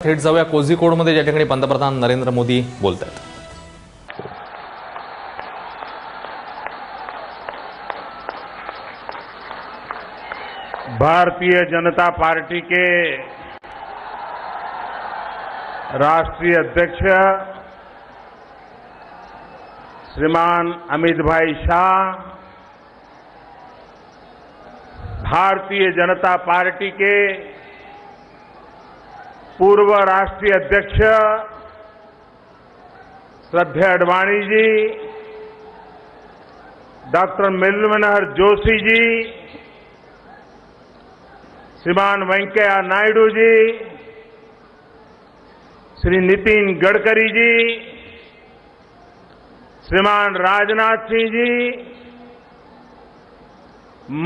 थेट जाऊया कोझिकोडमध्ये, ज्या ठिकाणी पंतप्रधान नरेंद्र मोदी बोलत आहेत. भारतीय जनता पार्टी के राष्ट्रीय अध्यक्ष श्रीमान अमित भाई शाह, भारतीय जनता पार्टी के पूर्व राष्ट्रीय अध्यक्ष श्रद्धेय आडवाणी जी, डॉक्टर मुरली मनोहर जोशी जी, श्रीमान वेंकैया नायडू जी, श्री नितिन गडकरी जी, श्रीमान राजनाथ सिंह जी,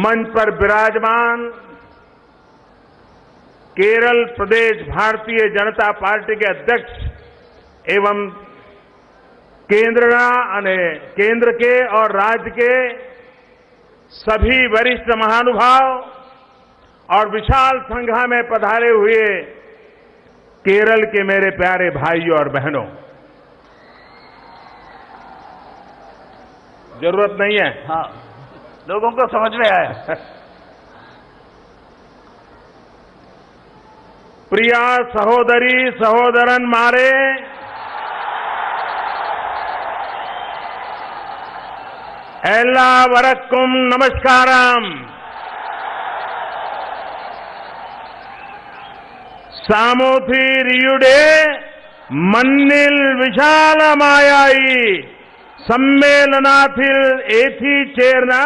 मंच पर विराजमान केरल प्रदेश भारतीय जनता पार्टी के अध्यक्ष एवं केंद्र के और राज्य के सभी वरिष्ठ महानुभाव और विशाल संख्या में पधारे हुए केरल के मेरे प्यारे भाइयों और बहनों, जरूरत नहीं है, हाँ, लोगों को समझ में आया. प्रिया सहोदरी सहोदरन मारे, एल्लावरक्कुम नमस्कारम. सामोथिरियुडे मन्निल विशालमायाई सम्मेलनाथिल एथी चेरना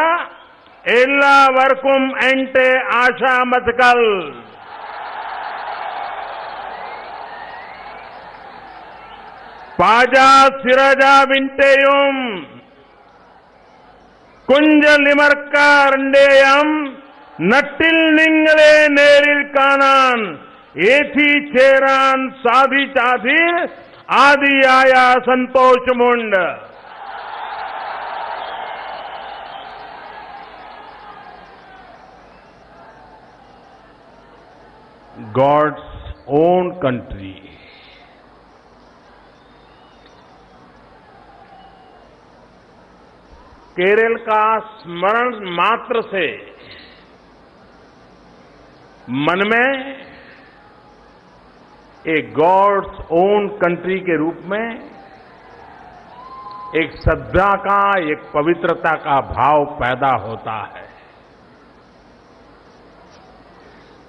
एल्लावरकुम एंटे आशा मतकल. पाजा सिराजा विंटेयुम कुंजलिमर्कारंडेयम नट्टिल निंगले नेरिल कानान एथी चेरान साधी चाधी आदि आया संतोष मुंड. God's own country. केरल का स्मरण मात्र से मन में एक गॉड्स ओन कंट्री के रूप में एक श्रद्धा का, एक पवित्रता का भाव पैदा होता है.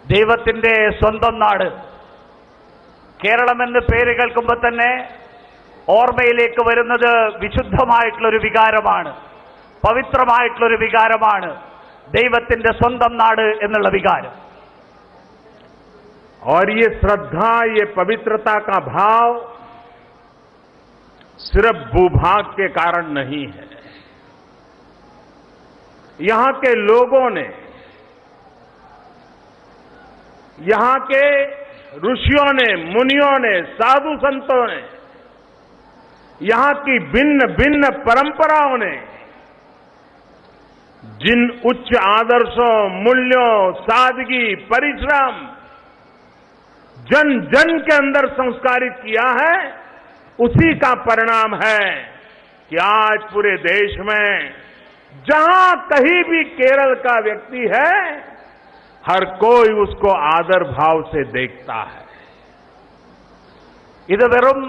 ദൈവത്തിന്റെ സ്വന്തം നാട് കേരളമെന്ന് പേര് കേൾക്കുമ്പോൾ തന്നെ ഓർമ്മയിലേക്ക് വരുന്നത് വിശുദ്ധമായിട്ടുള്ളൊരു വികാരമാണ്, പവിത്രമായിട്ടുള്ളൊരു വികാരമാണ് ദൈവത്തിന്റെ സ്വന്തം നാട് എന്നുള്ള വികാരം. और ये श्रद्धा, ये पवित्रता का भाव सिर्फ भूभाग के कारण नहीं है. यहां के लोगों ने, यहां के ऋषियों ने, मुनियों ने, साधु संतों ने, यहां की भिन्न भिन्न परंपराओं ने जिन उच्च आदर्शों, मूल्यों, सादगी, परिश्रम जन जन के अंदर संस्कारित किया है, उसी का परिणाम है कि आज पूरे देश में जहां कहीं भी केरल का व्यक्ति है, हर कोई उसको आदर भाव से देखता है. ഇത് വെറും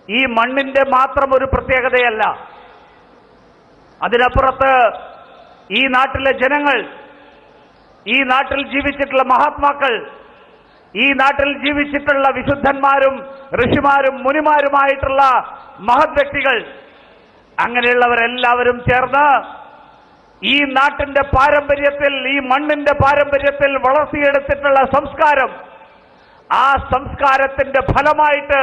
ഈ മണ്ണിന്റെ മാത്രം ഒരു പ്രത്യേകതയല്ല. അതിനപ്പുറത്ത് ഈ നാട്ടിലെ ജനങ്ങൾ, ഈ നാട്ടിൽ ജീവിച്ചിട്ടുള്ള മഹാത്മാക്കൾ, ഈ നാട്ടിൽ ജീവിച്ചിട്ടുള്ള വിശുദ്ധന്മാരും ഋഷിമാരും മുനിമാരുമായിട്ടുള്ള മഹത് വ്യക്തികൾ, അങ്ങനെയുള്ളവരെല്ലാവരും ചേർന്ന് ഈ നാട്ടിന്റെ പാരമ്പര്യത്തിൽ, ഈ മണ്ണിന്റെ പാരമ്പര്യത്തിൽ വളർത്തിയെടുത്തിട്ടുള്ള സംസ്കാരം, ആ സംസ്കാരത്തിന്റെ ഫലമായിട്ട്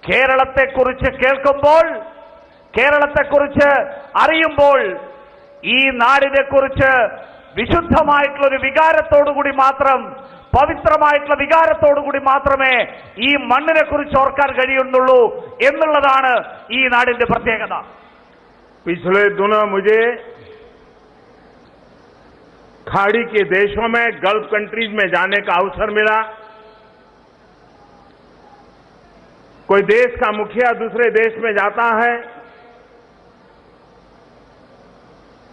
കേരളത്തെക്കുറിച്ച് കേൾക്കുമ്പോൾ, കേരളത്തെക്കുറിച്ച് അറിയുമ്പോൾ ഈ നാടിനെക്കുറിച്ച് വിശുദ്ധമായിട്ടുള്ളൊരു വികാരത്തോടുകൂടി മാത്രം, പവിത്രമായിട്ടുള്ള വികാരത്തോടുകൂടി മാത്രമേ ഈ മണ്ണിനെക്കുറിച്ച് ഓർക്കാൻ കഴിയുന്നുള്ളൂ എന്നുള്ളതാണ് ഈ നാടിന്റെ പ്രത്യേകത. पिछले दिनों मुझे खाड़ी के देशों में, गल्फ कंट्रीज में जाने का अवसर मिला. कोई देश का मुखिया दूसरे देश में जाता है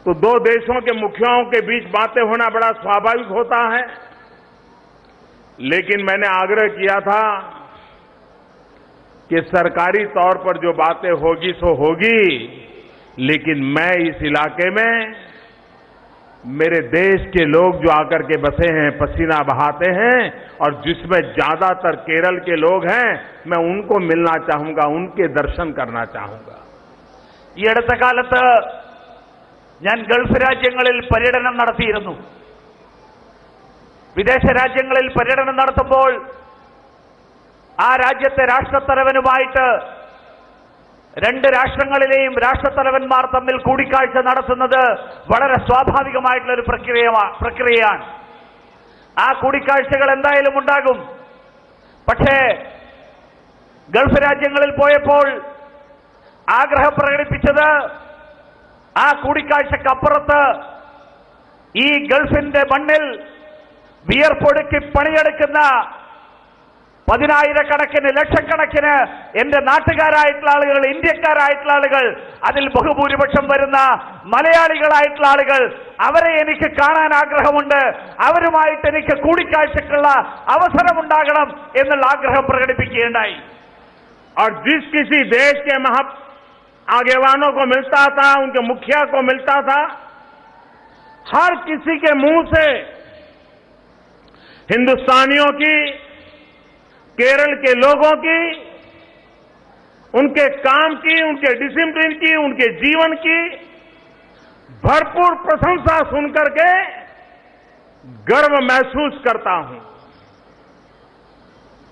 तो दो देशों के मुखियाओं के बीच बातें होना बड़ा स्वाभाविक होता है, लेकिन मैंने आग्रह किया था कि सरकारी तौर पर जो बातें होगी सो होगी, लेकिन मैं इस इलाके में मेरे देश के लोग जो आकर के बसे हैं, पसीना बहाते हैं, और जिसमें ज्यादातर केरल के लोग हैं, मैं उनको मिलना चाहूंगा, उनके दर्शन करना चाहूंगा। ഈ അടുത്ത കാലത്ത് ഞാൻ ഗൾഫ് രാജ്യങ്ങളിൽ പര്യടനം നടത്തിയിരുന്നു. വിദേശ രാജ്യങ്ങളിൽ പര്യടനം നടത്തുമ്പോൾ ആ രാജ്യത്തെ രാഷ്ട്രത്തലവനുമായിട്ട് രണ്ട് രാഷ്ട്രങ്ങളിലെയും രാഷ്ട്രത്തലവന്മാർ തമ്മിൽ കൂടിക്കാഴ്ച നടത്തുന്നത് വളരെ സ്വാഭാവികമായിട്ടുള്ള ഒരു പ്രക്രിയയാണ്. ആ കൂടിക്കാഴ്ചകൾ എന്തായാലും ഉണ്ടാകും. പക്ഷേ ഗൾഫ് രാജ്യങ്ങളിൽ പോയപ്പോൾ ആഗ്രഹം പ്രകടിപ്പിച്ചത് ആ കൂടിക്കാഴ്ചക്കപ്പുറത്ത് ഈ ഗൾഫിന്റെ മണ്ണിൽ വിയർപ്പൊടുക്കി പണിയെടുക്കുന്ന പതിനായിരക്കണക്കിന് ലക്ഷക്കണക്കിന് എന്റെ നാട്ടുകാരായിട്ടുള്ള ആളുകൾ, ഇന്ത്യക്കാരായിട്ടുള്ള ആളുകൾ, അതിൽ ബഹുഭൂരിപക്ഷം വരുന്ന മലയാളികളായിട്ടുള്ള ആളുകൾ, അവരെ എനിക്ക് കാണാൻ ആഗ്രഹമുണ്ട്, അവരുമായിട്ട് എനിക്ക് കൂടിക്കാഴ്ചക്കുള്ള അവസരമുണ്ടാകണം എന്നുള്ള ആഗ്രഹം പ്രകടിപ്പിക്കുകയുണ്ടായി. और जिस किसी देश के आगेवानों को मिलता था, उनके मुखिया को मिलता था, हर किसी के मुंह से हिंदुस्तानियों की, केरल के लोगों की, उनके काम की, उनके डिसिप्लिन की, उनके जीवन की भरपूर प्रशंसा सुनकर के गर्व महसूस करता हूं.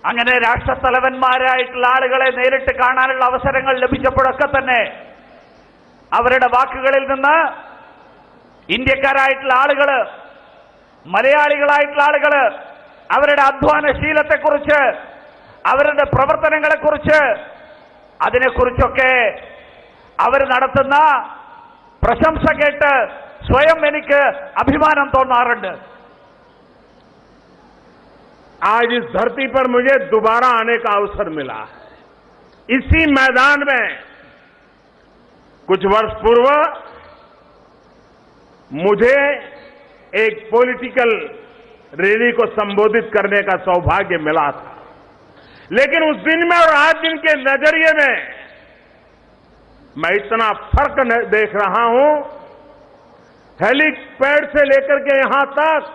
അങ്ങനെ രാഷ്ട്രത്തലവന്മാരായിട്ടുള്ള ആളുകളെ നേരിട്ട് കാണാനുള്ള അവസരങ്ങൾ ലഭിച്ചപ്പോഴൊക്കെ തന്നെ അവരുടെ വാക്കുകളിൽ നിന്ന് ഇന്ത്യക്കാരായിട്ടുള്ള ആളുകള്, മലയാളികളായിട്ടുള്ള ആളുകള് അവരുടെ അധ്വാനശീലത്തെക്കുറിച്ച്, അവരുടെ പ്രവർത്തനങ്ങളെക്കുറിച്ച്, അതിനെക്കുറിച്ചൊക്കെ അവർ നടത്തുന്ന പ്രശംസ കേട്ട് സ്വയം എനിക്ക് അഭിമാനം തോന്നാറുണ്ട്. आज इस धरती पर मुझे दोबारा आने का अवसर मिला है. इसी मैदान में कुछ वर्ष पूर्व मुझे एक पॉलिटिकल रैली को संबोधित करने का सौभाग्य मिला था, लेकिन उस दिन में और आज दिन के नजरिए में मैं इतना फर्क देख रहा हूं. हेलीपैड से लेकर के यहां तक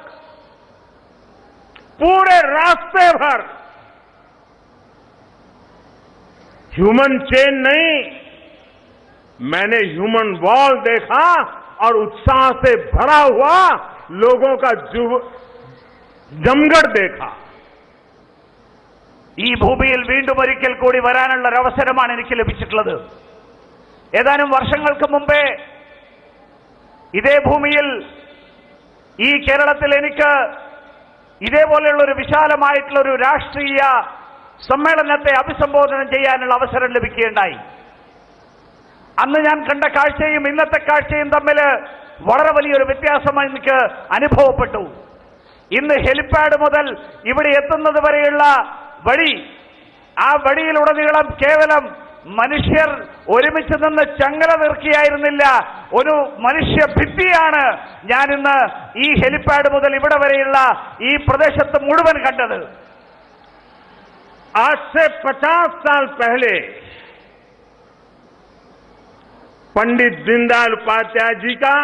पूरे रास्ते भर ह्यूमन चेन नहीं, मैंने ह्यूमन वॉल देखा और उत्साह से भरा हुआ लोगों का जमघट देखा. ഈ ഭൂമിയിൽ വീണ്ടും ഒരിക്കൽ കൂടി വരാനുള്ള ഒരു അവസരമാണ് എനിക്ക് ലഭിച്ചിട്ടുള്ളത്. ഏതാനും വർഷങ്ങൾക്ക് മുമ്പേ ഇതേ ഭൂമിയിൽ, ഈ കേരളത്തിൽ എനിക്ക് ഇതേപോലെയുള്ള ഒരു വിശാലമായിട്ടുള്ള ഒരു രാഷ്ട്രീയ സമ്മേളനത്തെ അഭിസംബോധന ചെയ്യാനുള്ള അവസരം ലഭിക്കുകയുണ്ടായി. അന്ന് ഞാൻ കണ്ട കാഴ്ചയും ഇന്നത്തെ കാഴ്ചയും തമ്മിൽ വളരെ വലിയൊരു വ്യത്യാസം എനിക്ക് അനുഭവപ്പെട്ടു. ഇന്ന് ഹെലിപാഡ് മുതൽ ഇവിടെ എത്തുന്നത് വരെയുള്ള വഴി, ആ വഴിയിലുടനീളം കേവലം മനുഷ്യർ ഒരുമിച്ച് നിന്ന് ചങ്ങല തീർക്കുകയായിരുന്നില്ല, ഒരു മനുഷ്യ ഭിത്തിയാണ് ഞാൻ ഇന്ന് ഈ ഹെലിപാഡ് മുതൽ ഇവിടെ വരെയുള്ള ഈ പ്രദേശത്ത് മുഴുവൻ കണ്ടത്. आज से 50 साल पहले पंडित दीनदयाल उपाध्याय जी का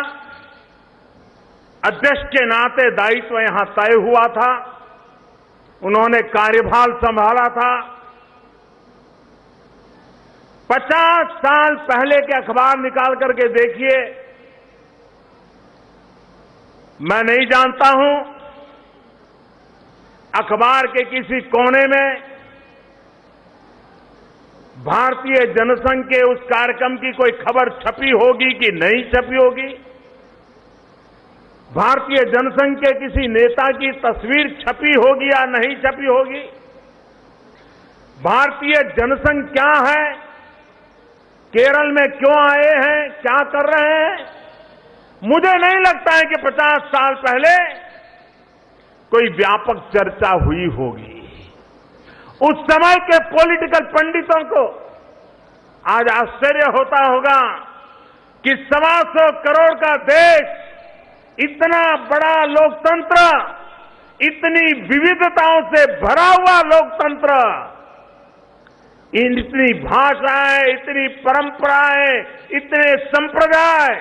अध्यक्ष के नाते दायित्व यहां तय हुआ था. उन्होंने कार्यभार संभाला था. 50 साल पहले के अखबार निकाल करके देखिए. मैं नहीं जानता हूं अखबार के किसी कोने में भारतीय जनसंघ के उस कार्यक्रम की कोई खबर छपी होगी कि नहीं छपी होगी. भारतीय जनसंघ के किसी नेता की तस्वीर छपी होगी या नहीं छपी होगी. भारतीय जनसंघ क्या है, केरल में क्यों आए हैं, क्या कर रहे हैं, मुझे नहीं लगता है कि 50 साल पहले कोई व्यापक चर्चा हुई होगी. उस समय के पॉलिटिकल पंडितों को आज आश्चर्य होता होगा कि 125 करोड़ का देश, इतना बड़ा लोकतंत्र, इतनी विविधताओं से भरा हुआ लोकतंत्र, इतनी भाषाएं, इतनी परंपराएं, इतने संप्रदाय,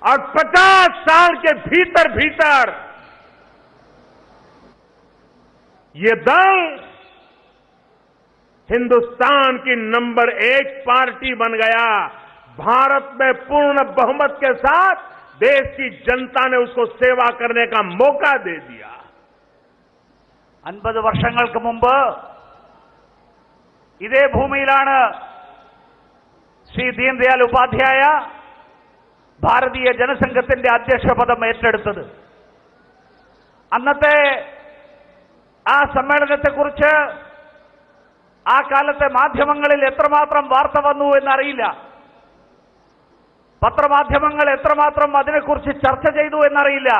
और 50 साल के भीतर भीतर ये दल हिंदुस्तान की नंबर 1 पार्टी बन गया। भारत में पूर्ण बहुमत के साथ देश की जनता ने उसको सेवा करने का मौका दे दिया। 50 വർഷങ്ങൾക്ക് മുമ്പ് ഇതേ ഭൂമിയിലാണ് ശ്രീ ദീൻദയാൽ ഉപാധ്യായ ഭാരതീയ ജനസംഘത്തിന്റെ അധ്യക്ഷ പദം ഏറ്റെടുത്തത്. അന്നത്തെ ആ സമ്മേളനത്തെക്കുറിച്ച് ആ കാലത്തെ മാധ്യമങ്ങളിൽ എത്രമാത്രം വാർത്ത വന്നു എന്നറിയില്ല. പത്രമാധ്യമങ്ങൾ എത്രമാത്രം അതിനെക്കുറിച്ച് ചർച്ച ചെയ്തു എന്നറിയില്ല.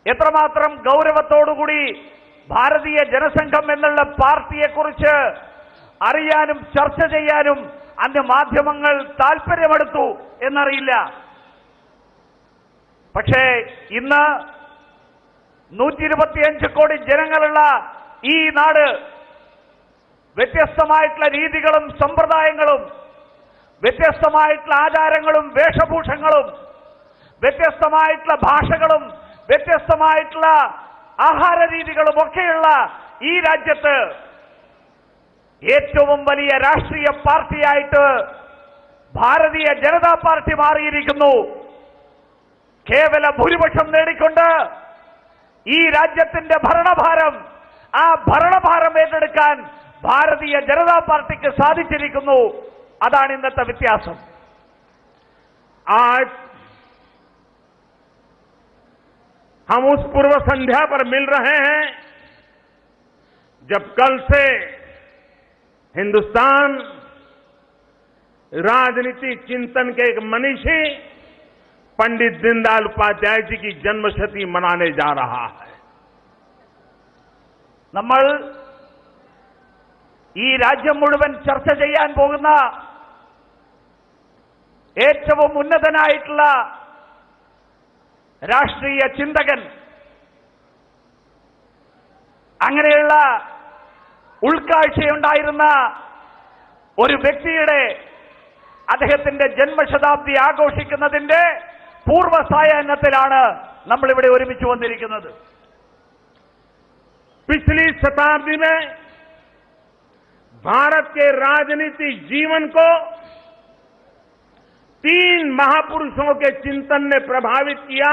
എത്രമാത്രം ഗൗരവത്തോടുകൂടി ഭാരതീയ ജനസംഘം എന്നുള്ള പാർട്ടിയെക്കുറിച്ച് അറിയാനും ചർച്ച ചെയ്യാനും അന്ന് മാധ്യമങ്ങൾ താൽപര്യമെടുത്തു എന്നറിയില്ല. പക്ഷേ ഇന്ന് 125 കോടി ജനങ്ങളുള്ള ഈ നാട് വ്യത്യസ്തമായിട്ടുള്ള രീതികളും സമ്പ്രദായങ്ങളും, വ്യത്യസ്തമായിട്ടുള്ള ആചാരങ്ങളും വേഷഭൂഷങ്ങളും, വ്യത്യസ്തമായിട്ടുള്ള ഭാഷകളും, വ്യത്യസ്തമായിട്ടുള്ള ആഹാര രീതികളും ഒക്കെയുള്ള ഈ രാജ്യത്ത് ഏറ്റവും വലിയ രാഷ്ട്രീയ പാർട്ടിയായിട്ട് ഭാരതീയ ജനതാ പാർട്ടി മാറിയിരിക്കുന്നു. കേവല ഭൂരിപക്ഷം നേടിക്കൊണ്ട് ഈ രാജ്യത്തിന്റെ ഭരണഭാരം, ആ ഭരണഭാരം ഏറ്റെടുക്കാൻ ഭാരതീയ ജനതാ പാർട്ടിക്ക് സാധിച്ചിരിക്കുന്നു. അതാണ് ഇന്നത്തെ വ്യത്യാസം. आज हम उस पूर्व संध्या पर मिल रहे हैं जब कल से हिंदुस्तान राजनीतिक चिंतन के एक मनीषी पंडित दीनदयाल उपाध्याय जी की जन्मशती मनाने जा रहा है. നമ്മൾ ഈ രാജ്യം മുഴുവൻ ചർച്ച ചെയ്യാൻ പോകുന്ന ഏറ്റവും ഉന്നതനായിട്ടുള്ള രാഷ്ട്രീയ ചിന്തകൻ, അങ്ങനെയുള്ള ഉൾക്കാഴ്ചയുണ്ടായിരുന്ന ഒരു വ്യക്തിയുടെ അദ്ദേഹത്തിന്റെ ജന്മശതാബ്ദി ആഘോഷിക്കുന്നതിന്റെ പൂർവ്വസായാഹ്നത്തിലാണ് നമ്മളിവിടെ ഒരുമിച്ച് വന്നിരിക്കുന്നത്. पिछली शताब्दी में भारत के राजनीतिक जीवन को 3 महापुरुषों के चिंतन ने प्रभावित किया.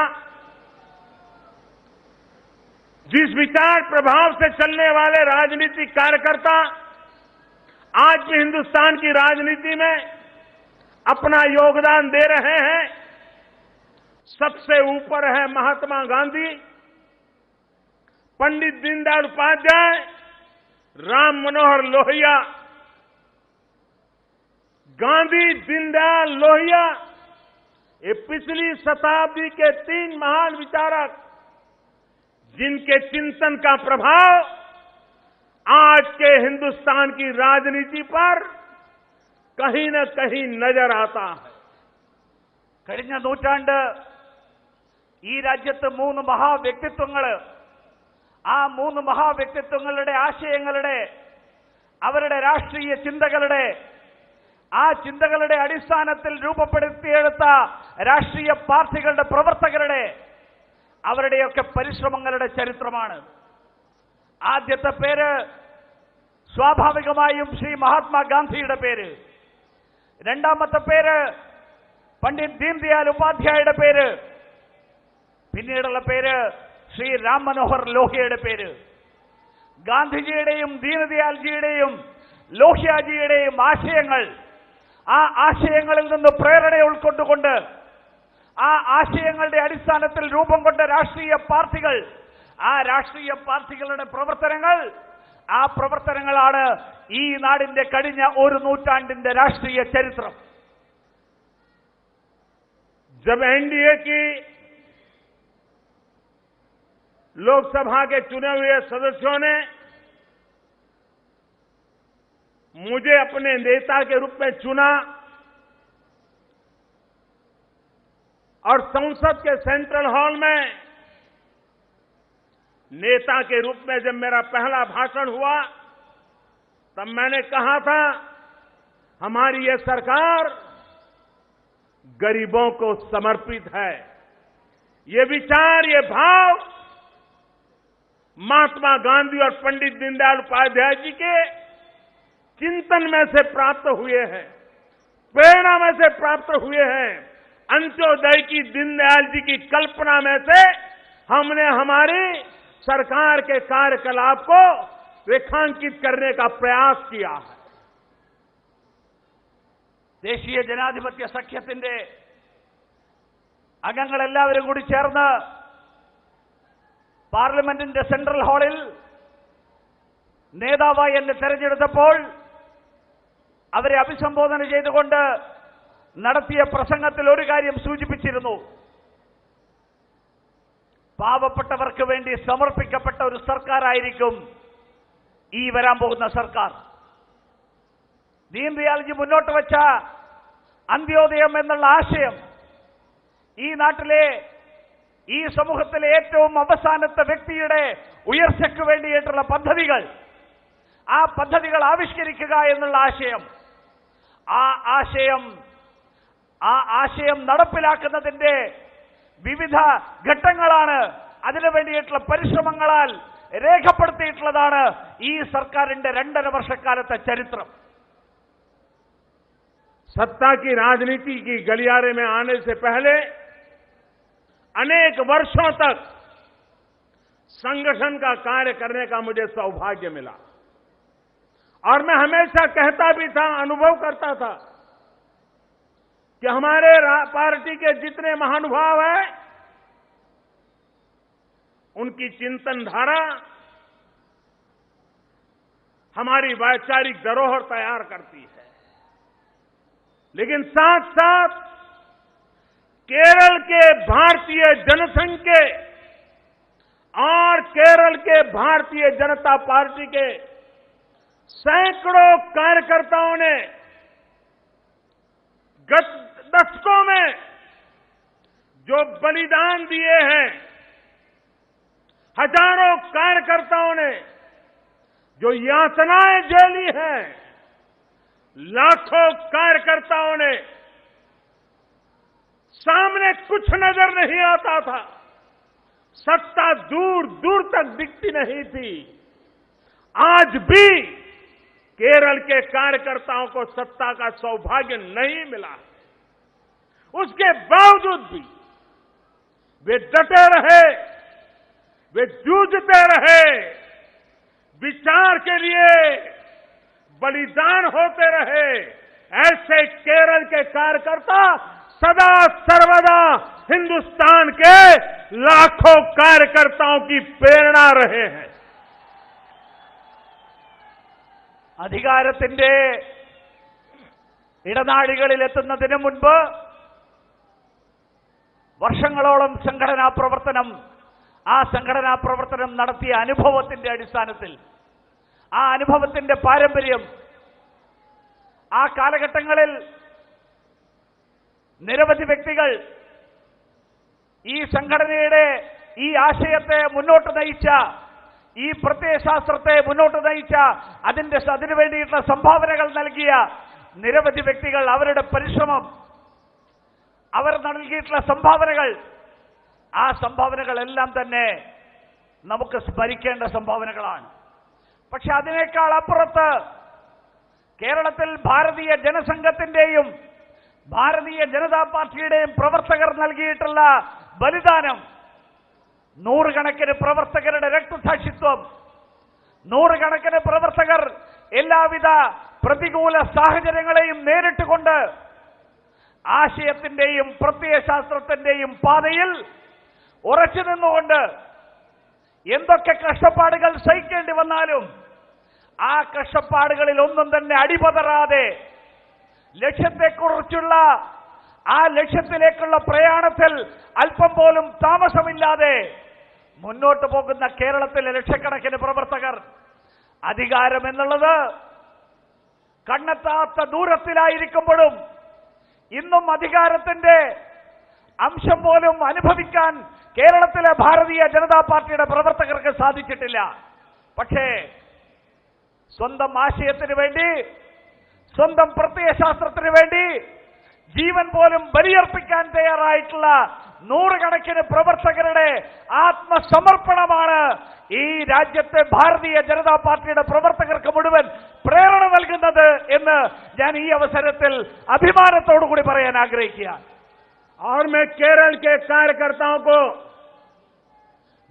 जिस विचार प्रभाव से चलने वाले राजनीतिक कार्यकर्ता आज भी हिंदुस्तान की राजनीति में अपना योगदान दे रहे हैं, सबसे ऊपर है महात्मा गांधी, पंडित दीनदयाल उपाध्याय, राम मनोहर लोहिया. गांधी, दीनदयाल, लोहिया, ये पिछली शताब्दी के 3 महान विचारक जिनके चिंतन का प्रभाव आज के हिंदुस्तान की राजनीति पर कहीं न कहीं नजर आता है. കഴിഞ്ഞ നൂറ്റാണ്ട് ഈ രാജ്യത്ത് 3 മഹാവ്യക്തിത്വങ്ങൾ, ആ 3 മഹാവ്യക്തിത്വങ്ങളുടെ ആശയങ്ങളുടെ, അവരുടെ രാഷ്ട്രീയ ചിന്തകളുടെ, ആ ചിന്തകളുടെ അടിസ്ഥാനത്തിൽ രൂപപ്പെടുത്തിയെടുത്ത രാഷ്ട്രീയ പാർട്ടികളുടെ പ്രവർത്തകരുടെ, അവരുടെയൊക്കെ പരിശ്രമങ്ങളുടെ ചരിത്രമാണ്. ആദ്യത്തെ പേര് സ്വാഭാവികമായും ശ്രീ മഹാത്മാഗാന്ധിയുടെ പേര്, രണ്ടാമത്തെ പേര് പണ്ഡിറ്റ് ദീൻദയാൽ ഉപാധ്യായയുടെ പേര്, പിന്നീടുള്ള പേര് ശ്രീ രാം മനോഹർ ലോഹിയയുടെ പേര്. ഗാന്ധിജിയുടെയും ദീനദയാൽജിയുടെയും ലോഹ്യാജിയുടെയും ആശയങ്ങൾ, ആ ആശയങ്ങളിൽ നിന്ന് പ്രേരണ ഉൾക്കൊണ്ടുകൊണ്ട്, ആ ആശയങ്ങളുടെ അടിസ്ഥാനത്തിൽ രൂപം കൊണ്ട രാഷ്ട്രീയ പാർട്ടികൾ, ആ രാഷ്ട്രീയ പാർട്ടികളുടെ പ്രവർത്തനങ്ങൾ, ആ പ്രവർത്തനങ്ങളാണ് ഈ നാടിന്റെ കഴിഞ്ഞ 1 നൂറ്റാണ്ടിന്റെ രാഷ്ട്രീയ ചരിത്രം. जब एनडीए की लोकसभा के चुने हुए सदस्यों ने मुझे अपने नेता के रूप में चुना और संसद के सेंट्रल हॉल में नेता के रूप में जब मेरा पहला भाषण हुआ तब मैंने कहा था, हमारी ये सरकार गरीबों को समर्पित है। ये विचार, ये भाव महात्मा गांधी और पंडित दीनदयाल उपाध्याय जी के चिंतन में से प्राप्त हुए हैं, प्रेरणा में से प्राप्त हुए हैं। अंत्योदय की दीनदयाल जी की कल्पना में से हमने हमारी सरकार के कार्यकलाप को रेखांकित करने का प्रयास किया है। ദേശീയ ജനാധിപത്യ സഖ്യത്തിന്റെ അംഗങ്ങളെല്ലാവരും കൂടി ചേർന്ന് പാർലമെന്റിന്റെ സെൻട്രൽ ഹാളിൽ നേതാവായി എന്നെ തെരഞ്ഞെടുത്തപ്പോൾ അവരെ അഭിസംബോധന ചെയ്തുകൊണ്ട് നടത്തിയ പ്രസംഗത്തിൽ ഒരു കാര്യം സൂചിപ്പിച്ചിരുന്നു. പാവപ്പെട്ടവർക്ക് വേണ്ടി സമർപ്പിക്കപ്പെട്ട ഒരു സർക്കാരായിരിക്കും ഈ വരാൻ പോകുന്ന സർക്കാർ. ദീൻദയാൽജി മുന്നോട്ട് വെച്ച അന്ത്യോദയം എന്നുള്ള ആശയം ഈ നാട്ടിലെ, ഈ സമൂഹത്തിലെ ഏറ്റവും അവസാനത്തെ വ്യക്തിയുടെ ഉയർച്ചയ്ക്ക് വേണ്ടിയിട്ടുള്ള പദ്ധതികൾ, ആ പദ്ധതികൾ ആവിഷ്കരിക്കുക എന്നുള്ള ആ ആശയം നടപ്പിലാക്കുന്നതിന്റെ വിവിധ ഘട്ടങ്ങളാണ്, അതിനു വേണ്ടിയിട്ടുള്ള പരിശ്രമങ്ങളാൽ രേഖപ്പെടുത്തിയിട്ടുള്ളതാണ് ഈ സർക്കാരിന്റെ 2.5 വർഷക്കാലത്തെ ചരിത്രം. सत्ता की राजनीति की गलियारे में आने से पहले अनेक वर्षों तक संगठन का कार्य करने का मुझे सौभाग्य मिला और मैं हमेशा कहता भी था, अनुभव करता था कि हमारे पार्टी के जितने महानुभाव हैं उनकी चिंतन धारा हमारी वैचारिक धरोहर तैयार करती है। लेकिन साथ साथ केरल के भारतीय जनसंघ के और केरल के भारतीय जनता पार्टी के सैकड़ों कार्यकर्ताओं ने गत दशकों में जो बलिदान दिए हैं, हजारों कार्यकर्ताओं ने जो यातनाएं झेली हैं, लाखों कार्यकर्ताओं ने, सामने कुछ नजर नहीं आता था, सत्ता दूर दूर तक दिखती नहीं थी। आज भी केरल के कार्यकर्ताओं को सत्ता का सौभाग्य नहीं मिला, उसके बावजूद भी वे डटे रहे, वे जूझते रहे, विचार के लिए बलिदान होते रहे। ऐसे केरल के कार्यकर्ता सदा सर्वदा हिंदुस्तान के लाखों कार्यकर्ताओं की प्रेरणा रहे हैं। അധികാരത്തിന്റെ ഇടനാഴികളിൽ എത്തുന്നതിന് മുൻപ് വർഷങ്ങളോളം സംഘടനാ പ്രവർത്തനം നടത്തിയ അനുഭവത്തിന്റെ അടിസ്ഥാനത്തിൽ, ആ അനുഭവത്തിന്റെ പാരമ്പര്യം, ആ കാലഘട്ടങ്ങളിൽ നിരവധി വ്യക്തികൾ ഈ സംഘടനയുടെ ഈ ആശയത്തെ മുന്നോട്ട് നയിച്ച, ഈ പ്രത്യയശാസ്ത്രത്തെ മുന്നോട്ട് നയിച്ച, അതിനു വേണ്ടിയിട്ടുള്ള സംഭാവനകൾ നൽകിയ നിരവധി വ്യക്തികൾ, അവരുടെ പരിശ്രമം, അവർ നൽകിയിട്ടുള്ള സംഭാവനകൾ, ആ സംഭാവനകളെല്ലാം തന്നെ നമുക്ക് സ്മരിക്കേണ്ട സംഭാവനകളാണ്. പക്ഷെ അതിനേക്കാൾ അപ്പുറത്ത് കേരളത്തിൽ ഭാരതീയ ജനസംഘത്തിന്റെയും ഭാരതീയ ജനതാ പാർട്ടിയുടെയും പ്രവർത്തകർ നൽകിയിട്ടുള്ള ബലിദാനം, നൂറുകണക്കിന് പ്രവർത്തകരുടെ രക്തസാക്ഷിത്വം, നൂറുകണക്കിന് പ്രവർത്തകർ എല്ലാവിധ പ്രതികൂല സാഹചര്യങ്ങളെയും നേരിട്ടുകൊണ്ട് ആശയത്തിന്റെയും പ്രത്യയശാസ്ത്രത്തിന്റെയും പാതയിൽ ഉറച്ചു നിന്നുകൊണ്ട് എന്തൊക്കെ കഷ്ടപ്പാടുകൾ സഹിക്കേണ്ടി വന്നാലും ആ കഷ്ടപ്പാടുകളിൽ ഒന്നും തന്നെ അടിപതറാതെ ലക്ഷ്യത്തെക്കുറിച്ചുള്ള ആ ലക്ഷ്യത്തിലേക്കുള്ള പ്രയാണത്തിൽ അല്പം പോലും താമസമില്ലാതെ മുന്നോട്ട് പോകുന്ന കേരളത്തിലെ ലക്ഷക്കണക്കിന് പ്രവർത്തകർ, അധികാരം എന്നുള്ളത് കണ്ണെത്താത്ത ദൂരത്തിലായിരിക്കുമ്പോഴും ഇന്നും അധികാരത്തിന്റെ അംശം പോലും അനുഭവിക്കാൻ കേരളത്തിലെ ഭാരതീയ ജനതാ പാർട്ടിയുടെ പ്രവർത്തകർക്ക് സാധിച്ചിട്ടില്ല. പക്ഷേ സ്വന്തം ആശയത്തിന് വേണ്ടി, സ്വന്തം പ്രത്യയശാസ്ത്രത്തിന് വേണ്ടി ജീവൻ പോലും ബലിയർപ്പിക്കാൻ തയ്യാറായിട്ടുള്ള നൂറുകണക്കിന് പ്രവർത്തകരുടെ ആത്മസമർപ്പണമാണ് ഈ രാജ്യത്തെ ഭാരതീയ ജനതാ പാർട്ടിയുടെ പ്രവർത്തകർക്ക് മുഴുവൻ പ്രേരണ നൽകുന്നത് എന്ന് ഞാൻ ഈ അവസരത്തിൽ അഭിമാനത്തോടു കൂടി പറയാൻ ആഗ്രഹിക്കുകയാണ്. और मैं केरल के कार्यकर्ताओं को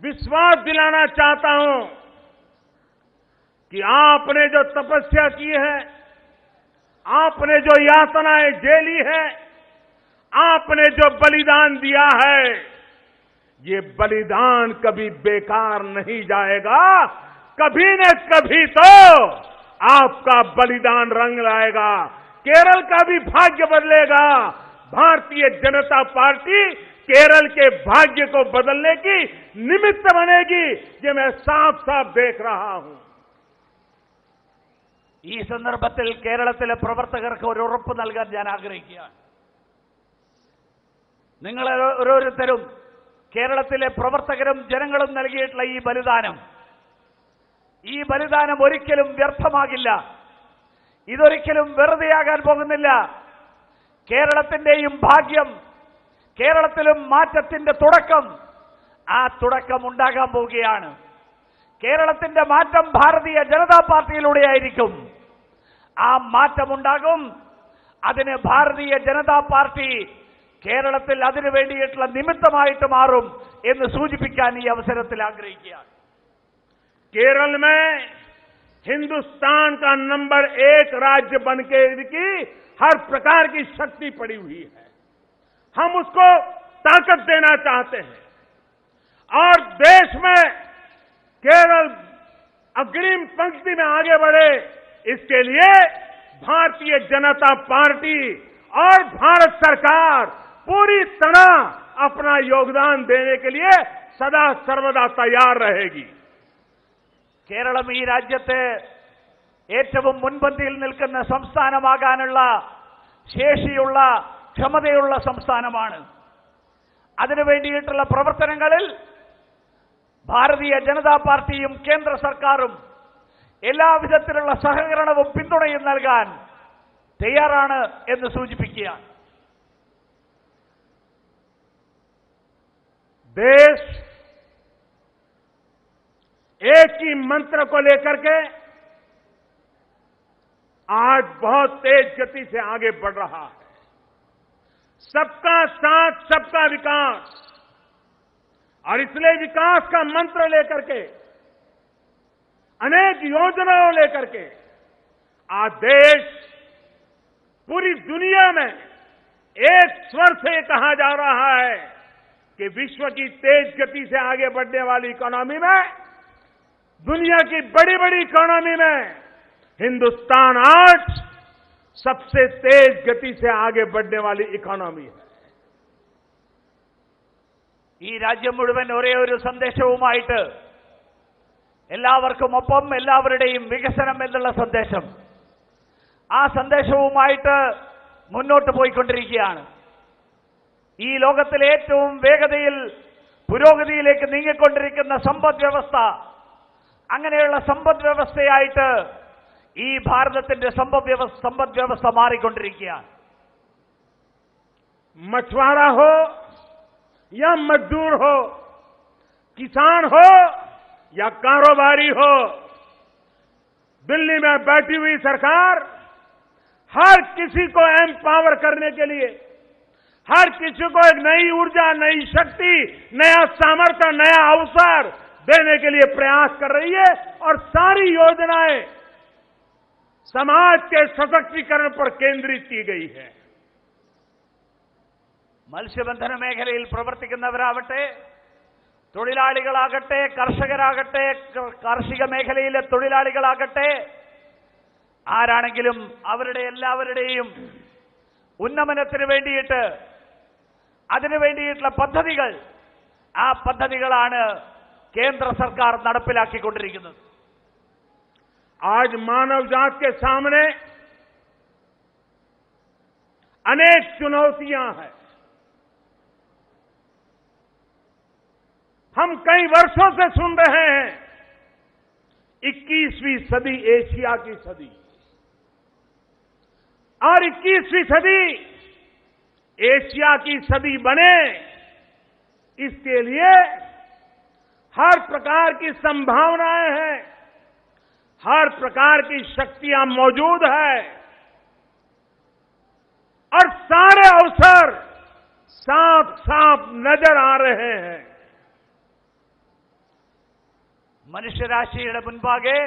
विश्वास दिलाना चाहता हूं कि आपने जो तपस्या की है, आपने जो यातनाएं झेली है, आपने जो बलिदान दिया है, ये बलिदान कभी बेकार नहीं जाएगा. कभी न कभी तो आपका बलिदान रंग लाएगा, केरल का भी भाग्य बदलेगा. भारतीय जनता पार्टी केरल के भाग्य को बदलने की निमित्त बनेगी, ये मैं साफ साफ देख रहा हूं. ഈ സന്ദർഭത്തിൽ കേരളത്തിലെ പ്രവർത്തകർക്ക് ഒരു ഉറപ്പ് നൽകാൻ ഞാൻ ആഗ്രഹിക്കുകയാണ്. നിങ്ങൾ ഓരോരുത്തരും, കേരളത്തിലെ പ്രവർത്തകരും ജനങ്ങളും നൽകിയിട്ടുള്ള ഈ ബലിദാനം ഒരിക്കലും വ്യർത്ഥമാകില്ല. ഇതൊരിക്കലും വെറുതെയാകാൻ പോകുന്നില്ല. കേരളത്തിന്റെയും ഭാഗ്യം, കേരളത്തിലും മാറ്റത്തിന്റെ തുടക്കം, ആ തുടക്കം ഉണ്ടാകാൻ പോവുകയാണ്. കേരളത്തിന്റെ മാറ്റം ഭാരതീയ ജനതാ പാർട്ടിയിലൂടെയായിരിക്കും. ആ മാറ്റമുണ്ടാകും. അതിന് ഭാരതീയ ജനതാ പാർട്ടി കേരളത്തിൽ അതിനു വേണ്ടിയിട്ടുള്ള നിമിത്തമായിട്ട് മാറും എന്ന് സൂചിപ്പിക്കാൻ ഈ അവസരത്തിൽ ആഗ്രഹിക്കുകയാണ്. केरल में हिंदुस्तान का नंबर 1 राज्य बनके की हर प्रकार की शक्ति पड़ी हुई है. हम उसको ताकत देना चाहते हैं और देश में केरल अग्रिम पंक्ति में आगे बढ़े, इसके लिए भारतीय जनता पार्टी और भारत सरकार पूरी तरह अपना योगदान देने के लिए सदा सर्वदा तैयार रहेगी. കേരളം ഈ രാജ്യത്തെ ഏറ്റവും മുൻപന്തിയിൽ നിൽക്കുന്ന സംസ്ഥാനമാകാനുള്ള ശേഷിയുള്ള, ക്ഷമതയുള്ള സംസ്ഥാനമാണ്. അതിനുവേണ്ടിയിട്ടുള്ള പ്രവർത്തനങ്ങളിൽ ഭാരതീയ ജനതാ പാർട്ടിയും കേന്ദ്ര സർക്കാരും എല്ലാവിധത്തിലുള്ള സഹകരണവും പിന്തുണയും നൽകാൻ തയ്യാറാണ് എന്ന് സൂചിപ്പിക്കുകയാണ്. देश एक ही मंत्र को लेकर के आज बहुत तेज गति से आगे बढ़ रहा है. सबका साथ, सबका विकास, और इसलिए विकास का मंत्र लेकर के, अनेक योजनाओं लेकर के आज देश पूरी दुनिया में एक स्वर से कहा जा रहा है कि विश्व की तेज गति से आगे बढ़ने वाली इकोनॉमी में, दुनिया की बड़ी बड़ी इकोनॉमी में हिंदुस्तान आज सबसे तेज गति से आगे बढ़ने वाली इकोनॉमी है. ഈ രാജ്യം മുഴുവൻ ഒരേ ഒരു സന്ദേശവുമായിട്ട്, എല്ലാവർക്കും ഒപ്പം എല്ലാവരുടെയും വികസനം എന്നുള്ള സന്ദേശം, ആ സന്ദേശവുമായിട്ട് മുന്നോട്ട് പോയിക്കൊണ്ടിരിക്കുകയാണ്. ഈ ലോകത്തിലെ ഏറ്റവും വേഗതയിൽ പുരോഗതിയിലേക്ക് നീങ്ങിക്കൊണ്ടിരിക്കുന്ന സമ്പദ് വ്യവസ്ഥ, അങ്ങനെയുള്ള സമ്പദ് വ്യവസ്ഥയായിട്ട് ഈ ഭാരതത്തിന്റെ സമ്പദ് വ്യവസ്ഥ മാറിക്കൊണ്ടിരിക്കുകയാണ്. मछुआरा हो या मजदूर हो, किसान हो या कारोबारी हो, दिल्ली में बैठी हुई सरकार हर किसी को एम्पावर करने के लिए, हर किसी को एक नई ऊर्जा, नई शक्ति, नया सामर्थ्य, नया अवसर देने के लिए प्रयास कर रही है. और सारी योजनाएं समाज के सशक्तिकरण पर केंद्रित की गई है. മത്സ്യബന്ധന മേഖലയിൽ പ്രവർത്തിക്കുന്നവരാവട്ടെ, തൊഴിലാളികളാകട്ടെ, കർഷകരാകട്ടെ, കാർഷിക മേഖലയിലെ തൊഴിലാളികളാകട്ടെ, ആരാണെങ്കിലും അവരുടെ എല്ലാവരുടെയും ഉന്നമനത്തിന് വേണ്ടിയിട്ട്, അതിനു വേണ്ടിയിട്ടുള്ള പദ്ധതികൾ, ആ പദ്ധതികളാണ് കേന്ദ്ര സർക്കാർ നടപ്പിലാക്കിക്കൊണ്ടിരിക്കുന്നത്. आज मानव जात के सामने अनेक चुनौतियां हैं। हम कई वर्षों से सुन रहे हैं 21वीं सदी एशिया की सदी, और 21वीं सदी एशिया की सदी बने, इसके लिए हर प्रकार की संभावनाएं हैं, हर प्रकार की शक्तियां मौजूद है और सारे अवसर साफ साफ नजर आ रहे हैं। മനുഷ്യരാശിയുടെ മുൻപാകെ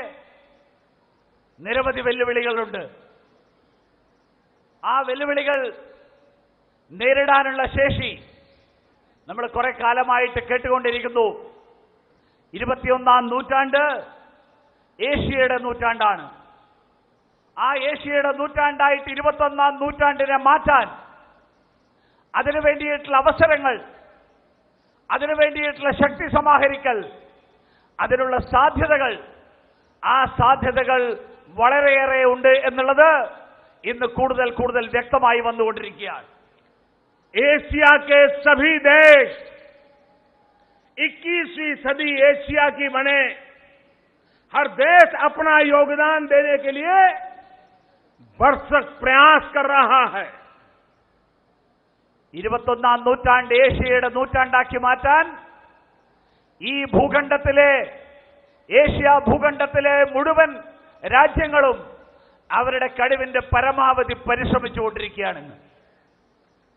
നിരവധി വെല്ലുവിളികളുണ്ട്. ആ വെല്ലുവിളികൾ നേരിടാനുള്ള ശേഷി നമ്മൾ കുറെ കാലമായിട്ട് കേട്ടുകൊണ്ടിരിക്കുന്നു. 21ാം നൂറ്റാണ്ട് ഏഷ്യയുടെ നൂറ്റാണ്ടാണ്. ആ ഏഷ്യയുടെ നൂറ്റാണ്ടായിട്ട് 21ാം നൂറ്റാണ്ടിനെ മാറ്റാൻ അതിനു വേണ്ടിയിട്ടുള്ള അവസരങ്ങൾ, അതിനു വേണ്ടിയിട്ടുള്ള ശക്തി സമാഹരിക്കൽ, അതിനുള്ള സാധ്യതകൾ, ആ സാധ്യതകൾ വളരെയേറെ ഉണ്ട് എന്നുള്ളത് ഇന്ന് കൂടുതൽ കൂടുതൽ വ്യക്തമായി വന്നുകൊണ്ടിരിക്കുകയാണ്. एशिया के सभी देश 21वीं सदी एशिया की बने, हर देश अपना योगदान देने के लिए भरसक प्रयास कर रहा है. 21ാം നൂറ്റാണ്ട് ഏഷ്യയുടെ നൂറ്റാണ്ടാക്കി മാറ്റാൻ ഈ ഭൂഖണ്ഡത്തിലെ, ഏഷ്യ ഭൂഖണ്ഡത്തിലെ മുഴുവൻ രാജ്യങ്ങളും അവരുടെ കഴിവിന്റെ പരമാവധി പരിശ്രമിച്ചുകൊണ്ടിരിക്കുകയാണ്.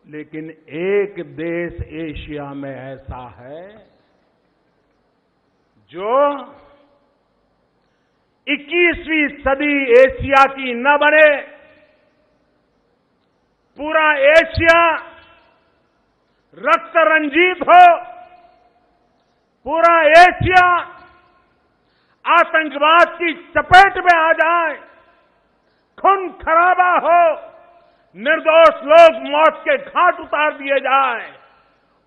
लेकिन एक देश एशिया में ऐसा है जो 21वीं सदी एशिया की न बने, पूरा एशिया रक्त रंजित हो, पूरा एशिया आतंकवाद की चपेट में आ जाए, खून खराबा हो, निर्दोष लोग मौत के घाट उतार दिए जाए,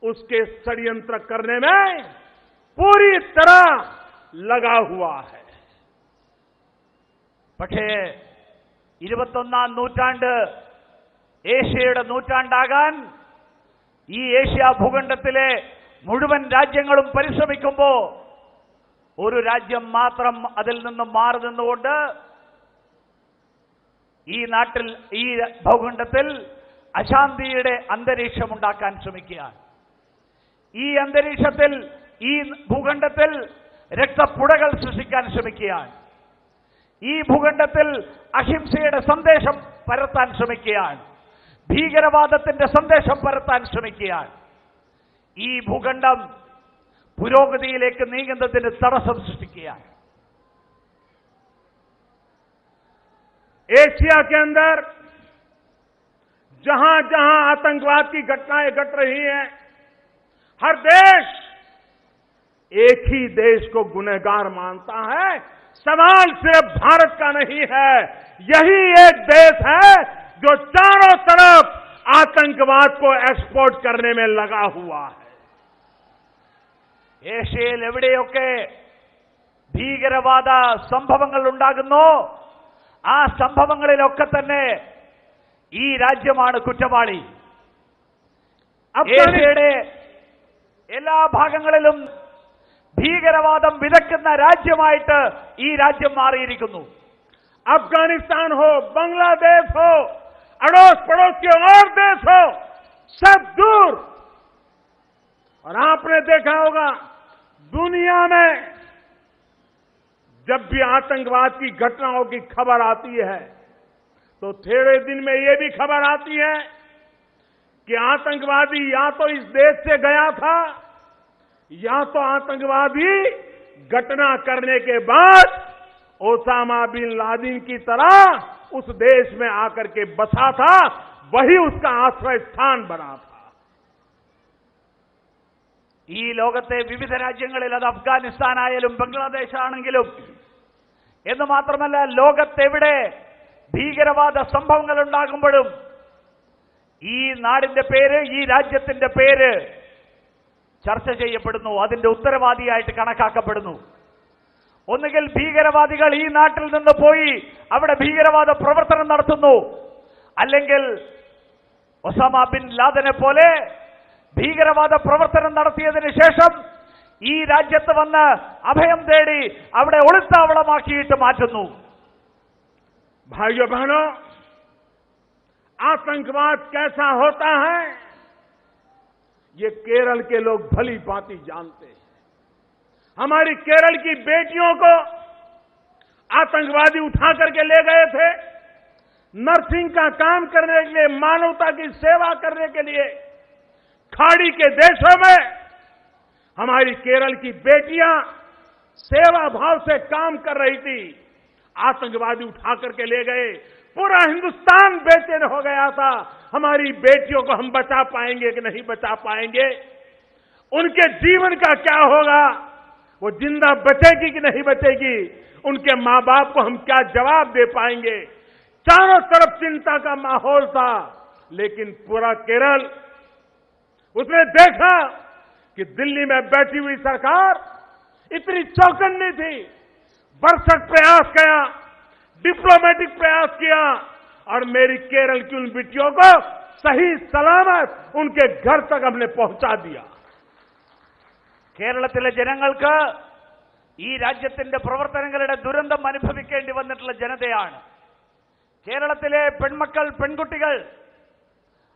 उसके षड्यंत्र करने में पूरी तरह लगा हुआ है. പക്ഷേ 21ാം നൂറ്റാണ്ട് ഏഷ്യയുടെ നൂറ്റാണ്ടാകാൻ ഈ ഏഷ്യ ഭൂഖണ്ഡത്തിലെ മുഴുവൻ രാജ്യങ്ങളും പരിശ്രമിക്കുമ്പോൾ ഒരു രാജ്യം മാത്രം അതിൽ നിന്നും മാറി നിന്നുകൊണ്ട് ഈ നാട്ടിൽ, ഈ ഭൂഖണ്ഡത്തിൽ അശാന്തിയുടെ അന്തരീക്ഷം ഉണ്ടാക്കാൻ ശ്രമിക്കുകയാണ്. ഈ അന്തരീക്ഷത്തിൽ, ഈ ഭൂഖണ്ഡത്തിൽ രക്തപ്പുഴകൾ സൃഷ്ടിക്കാൻ ശ്രമിക്കുകയാണ്. ഈ ഭൂഖണ്ഡത്തിൽ അഹിംസയുടെ സന്ദേശം പരത്താൻ ശ്രമിക്കുകയാണ്. ഭീകരവാദത്തിന്റെ സന്ദേശം പരത്താൻ ശ്രമിക്കുകയാണ്. ഈ ഭൂഖണ്ഡം പുരോഗതിയിലേക്ക് നീങ്ങുന്നതിന് തടസ്സം സൃഷ്ടിക്കുകയാണ്. एशिया के अंदर जहां जहां आतंकवाद की घटनाएं घट रही हैं, हर देश एक ही देश को गुनहगार मानता है. सवाल सिर्फ भारत का नहीं है, यही एक देश है जो चारों तरफ आतंकवाद को एक्सपोर्ट करने में लगा हुआ है. ഏഷ്യയിൽ എവിടെയൊക്കെ ഭീകരവാദ സംഭവങ്ങൾ ഉണ്ടാകുന്നു, ആ സംഭവങ്ങളിലൊക്കെ തന്നെ ഈ രാജ്യമാണ് കുറ്റവാളി. ഏഷ്യയുടെ എല്ലാ ഭാഗങ്ങളിലും ഭീകരവാദം വിതയ്ക്കുന്ന രാജ്യമായിട്ട് ഈ രാജ്യം മാറിയിരിക്കുന്നു. अफगानिस्तान हो, बांग्लादेश हो, अड़ोस पड़ोस के और देश हो, सब दूर. और आपने देखा होगा दुनिया में जब भी आतंकवाद की घटनाओं की खबर आती है तो थोड़े दिन में ये भी खबर आती है कि आतंकवादी या तो इस देश से गया था, या तो आतंकवादी घटना करने के बाद ओसामा बिन लादेन की तरह उस देश में आकर के बसा था, वही उसका आश्रय स्थान बना था. ഈ ലോകത്തെ വിവിധ രാജ്യങ്ങളിൽ, അത് അഫ്ഗാനിസ്ഥാൻ ആയാലും ബംഗ്ലാദേശ് ആണെങ്കിലും, എന്ന് മാത്രമല്ല ലോകത്തെവിടെ ഭീകരവാദ സംഭവങ്ങൾ ഉണ്ടാകുമ്പോഴും ഈ നാടിന്റെ പേര്, ഈ രാജ്യത്തിന്റെ പേര് ചർച്ച ചെയ്യപ്പെടുന്നു, അതിന്റെ ഉത്തരവാദിയായിട്ട് കണക്കാക്കപ്പെടുന്നു. ഒന്നുകിൽ ഭീകരവാദികൾ ഈ നാട്ടിൽ നിന്ന് പോയി അവിടെ ഭീകരവാദ പ്രവർത്തനം നടത്തുന്നു, അല്ലെങ്കിൽ ഒസാമ ബിൻ ലാദനെ പോലെ ഭീകരവാദ പ്രവർത്തനം നടത്തിയതിനു ശേഷം ഈ രാജ്യത്ത് വന്ന് അഭയം തേടി അവിടെ ഒളിത്താവളമാക്കിയിട്ട് മാറ്റുന്നു. भाइयों बहनों, आतंकवाद कैसा होता है ये केरल के लोग भली भांति जानते हैं. हमारी केरल की बेटियों को आतंकवादी उठा करके ले गए थे. नर्सिंग का काम करने के लिए, मानवता की सेवा करने के लिए खाड़ी के देशों में हमारी केरल की बेटियां सेवा भाव से काम कर रही थी. आतंकवादी उठा करके ले गए. पूरा हिंदुस्तान बेचैन हो गया था. हमारी बेटियों को हम बचा पाएंगे कि नहीं बचा पाएंगे, उनके जीवन का क्या होगा, वो जिंदा बचेगी कि नहीं बचेगी, उनके मां बाप को हम क्या जवाब दे पाएंगे. चारों तरफ चिंता का माहौल था. लेकिन पूरा केरल, उसने देखा कि दिल्ली में बैठी हुई सरकार इतनी चौकन्नी थी. भरसक प्रयास किया, डिप्लोमेटिक प्रयास किया और मेरी केरल की उन बेटियों को सही सलामत उनके घर तक हमने पहुंचा दिया. കേരളത്തിലെ ജനങ്ങൾക്ക് ഈ രാജ്യത്തിന്റെ പ്രവർത്തനങ്ങളുടെ ദുരന്തം അനുഭവിക്കേണ്ടി വന്നിട്ടുള്ള ജനതയാണ്. കേരളത്തിലെ പെൺമക്കൾ, പെൺകുട്ടികൾ,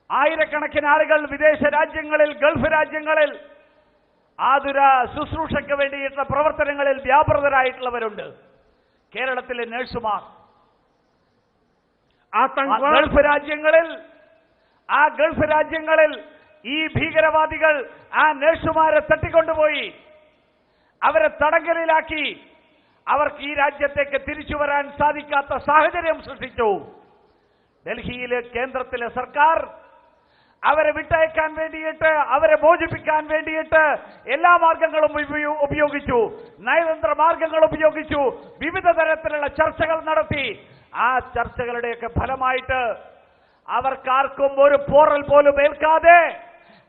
ആയിരക്കണക്കിന് ആളുകൾ വിദേശ രാജ്യങ്ങളിൽ, ഗൾഫ് രാജ്യങ്ങളിൽ ആതുര ശുശ്രൂഷയ്ക്ക് വേണ്ടിയിട്ടുള്ള പ്രവർത്തനങ്ങളിൽ വ്യാപൃതരായിട്ടുള്ളവരുണ്ട്. കേരളത്തിലെ നഴ്സുമാർ ഗൾഫ് രാജ്യങ്ങളിൽ ഈ ഭീകരവാദികൾ ആ നഴ്സുമാരെ തട്ടിക്കൊണ്ടുപോയി അവരെ തടങ്കലിലാക്കി. അവർക്ക് ഈ രാജ്യത്തേക്ക് തിരിച്ചു വരാൻ സാധിക്കാത്ത സാഹചര്യം സൃഷ്ടിച്ചു. ഡൽഹിയിലെ കേന്ദ്രത്തിലെ സർക്കാർ അവരെ വിട്ടയക്കാൻ വേണ്ടിയിട്ട്, അവരെ മോചിപ്പിക്കാൻ വേണ്ടിയിട്ട് എല്ലാ മാർഗങ്ങളും ഉപയോഗിച്ചു. നയതന്ത്ര മാർഗങ്ങൾ ഉപയോഗിച്ചു. വിവിധ തരത്തിലുള്ള ചർച്ചകൾ നടത്തി. ആ ചർച്ചകളുടെയൊക്കെ ഫലമായിട്ട് അവർക്കാർക്കും ഒരു പോറൽ പോലും ഏൽക്കാതെ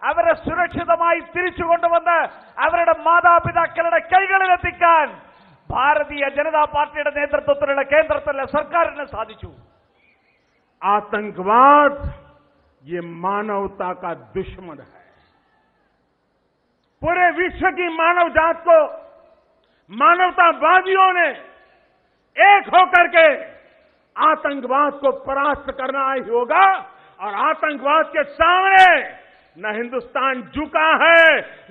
അവരെ സുരക്ഷിതമായി തിരിച്ചു കൊണ്ടുവന്ന് അവരുടെ മാതാപിതാക്കളുടെ കൈകളിലെത്തിക്കാൻ ഭാരതീയ ജനതാ പാർട്ടിയുടെ നേതൃത്വത്തിലുള്ള കേന്ദ്രത്തിലെ സർക്കാരിന് സാധിച്ചു. आतंकवाद ये मानवता का दुश्मन है. पूरे विश्व की मानव जात को मानवतावादियों ने एक होकर के आतंकवाद को परास्त करना ही होगा. और आतंकवाद के सामने न हिंदुस्तान झुका है,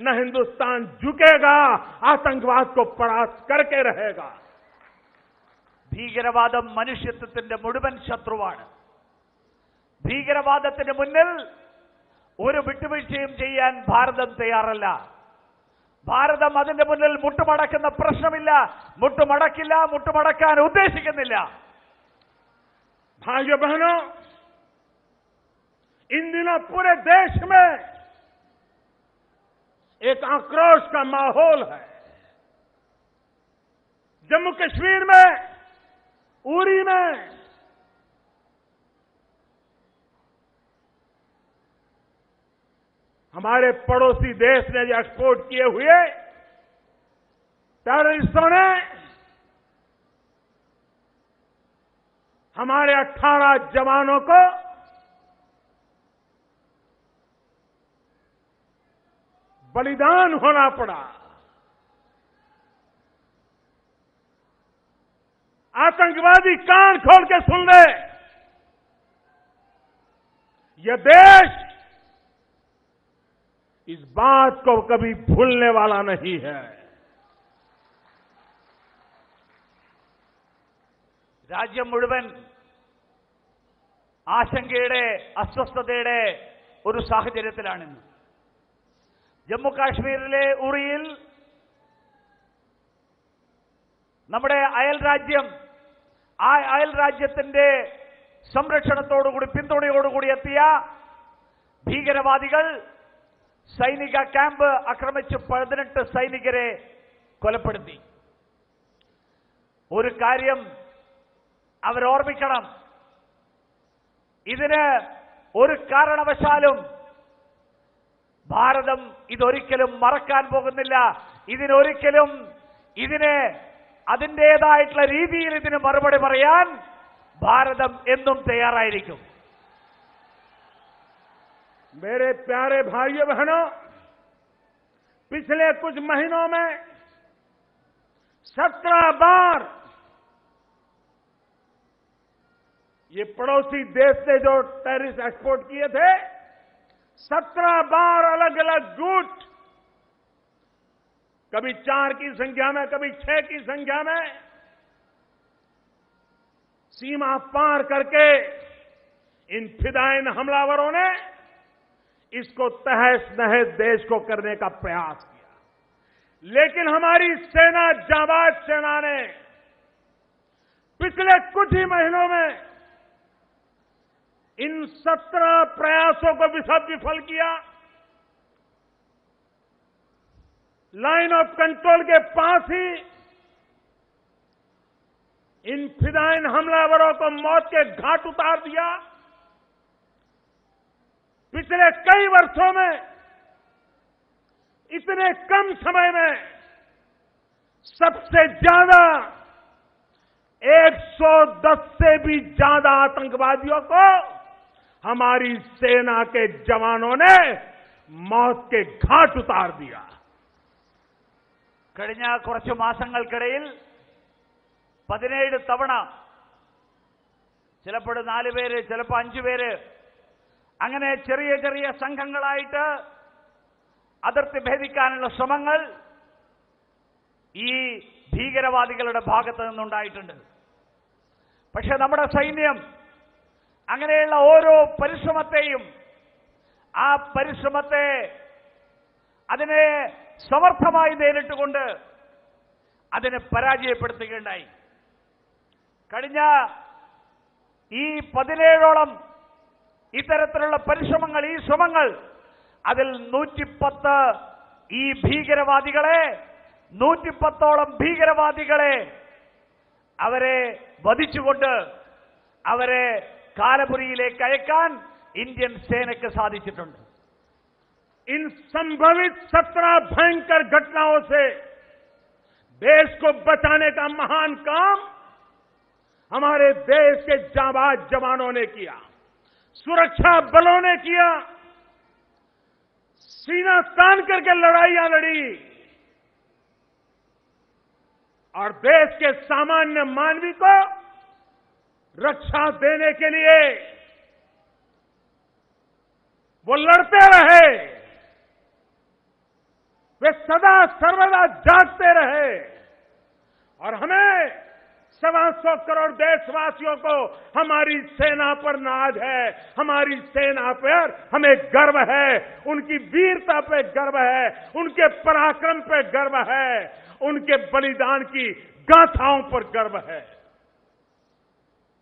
न हिंदुस्तान झुकेगा. आतंकवाद को परास्त करके रहेगा. ഭീകരവാദം മനുഷ്യത്വത്തിന്റെ മുഴുവൻ ശത്രുവാണ്. ഭീകരവാദത്തിന് മുന്നിൽ ഒരു വിട്ടുവീഴ്ചയും ചെയ്യാൻ ഭാരതം തയ്യാറല്ല. ഭാരതം അതിന്റെ മുന്നിൽ മുട്ടുമടക്കുന്ന പ്രശ്നമില്ല, മുട്ടുമടക്കില്ല, മുട്ടുമടക്കാൻ ഉദ്ദേശിക്കുന്നില്ല. भाइयों बहनों, इन दिनों पूरे देश में एक आक्रोश का माहौल है. जम्मू कश्मीर में, उरी में हमारे पड़ोसी देश ने जो एक्सपोर्ट किए हुए टेररिस्टों ने हमारे 18 जवानों को बलिदान होना पड़ा. आतंकवादी कान खोल के सुन ले, यह देश इस बात को कभी भूलने वाला नहीं है. രാജ്യം മുഴുവൻ ആശങ്കയുടെ, അസ്വസ്ഥതയുടെ ഒരു സാഹചര്യത്തിലാണിന്ന്. ജമ്മു കാശ്മീരിലെ ഉറിയിൽ നമ്മുടെ അയൽ രാജ്യം, ആ അയൽ രാജ്യത്തിന്റെ സംരക്ഷണത്തോടുകൂടി, പിന്തുണയോടുകൂടി എത്തിയ ഭീകരവാദികൾ സൈനിക ക്യാമ്പ് ആക്രമിച്ച് 18 സൈനികരെ കൊലപ്പെടുത്തി. ഒരു കാര്യം അവരോർമ്മിക്കണം, ഇതിന് ഒരു കാരണവശാലും ഭാരതം ഇതൊരിക്കലും മറക്കാൻ പോകുന്നില്ല. ഇതിന് അതിൻ്റെതായിട്ടുള്ള രീതിയിൽ ഇതിന് മറുപടി പറയാൻ ഭാരതം എന്നും തയ്യാറായിരിക്കും. मेरे प्यारे भाइयों बहनों, पिछले कुछ महीनों में 17 बार ये पड़ोसी देश से जो टेररिस्ट एक्सपोर्ट किए थे, 17 बार अलग अलग गुट, कभी 4 की संख्या में, कभी 6 की संख्या में, सीमा पार करके इन फिदायिन हमलावरों ने इसको तहस नहस देश को करने का प्रयास किया। लेकिन हमारी सेना, जाबाज सेना ने पिछले कुछ ही महीनों में इन 17 प्रयासों को विफल किया। लाइन ऑफ कंट्रोल के पास ही इन फिदायिन हमलावरों को मौत के घाट उतार दिया। पिछले कई वर्षों में इतने कम समय में सबसे ज्यादा 110 से भी ज्यादा आतंकवादियों को हमारी सेना के जवानों ने मौत के घाट उतार दिया। കഴിഞ്ഞ കുറച്ച് മാസങ്ങൾക്കിടയിൽ 17 തവണ, ചിലപ്പോൾ 4 പേര്, ചിലപ്പോൾ 5 പേര്, അങ്ങനെ ചെറിയ ചെറിയ സംഘങ്ങളായിട്ട് അതിർത്തി ഭേദിക്കാനുള്ള ശ്രമങ്ങൾ ഈ ഭീകരവാദികളുടെ ഭാഗത്ത് നിന്നുണ്ടായിട്ടുണ്ട്. പക്ഷേ നമ്മുടെ സൈന്യം അങ്ങനെയുള്ള ഓരോ പരിശ്രമത്തെയും, ആ പരിശ്രമത്തെ അതിനെ സമർത്ഥമായി നേരിട്ടുകൊണ്ട് അതിനെ പരാജയപ്പെടുത്തുകയുണ്ടായി. കഴിഞ്ഞ ഈ 17ഓളം ഇത്തരത്തിലുള്ള പരിശ്രമങ്ങൾ, ഈ ശ്രമങ്ങൾ, അതിൽ 110 ഈ ഭീകരവാദികളെ, 110ഓളം ഭീകരവാദികളെ അവരെ വധിച്ചുകൊണ്ട് അവരെ കാലപുരിയിലേക്ക് അയക്കാൻ ഇന്ത്യൻ സേനയ്ക്ക് സാധിച്ചിട്ടുണ്ട്. इन संभवित 17 भयंकर घटनाओं से देश को बचाने का महान काम हमारे देश के जाबाज जवानों ने किया, सुरक्षा बलों ने किया, सीना तान करके लड़ाइयां लड़ी और देश के सामान्य मानवी को रक्षा देने के लिए वो लड़ते रहे। वे सदा सर्वदा जागते रहे और हमें 125 करोड़ देशवासियों को हमारी सेना पर नाज है, हमारी सेना पर हमें गर्व है, उनकी वीरता पे गर्व है, उनके पराक्रम पे गर्व है, उनके बलिदान की गाथाओं पर गर्व है।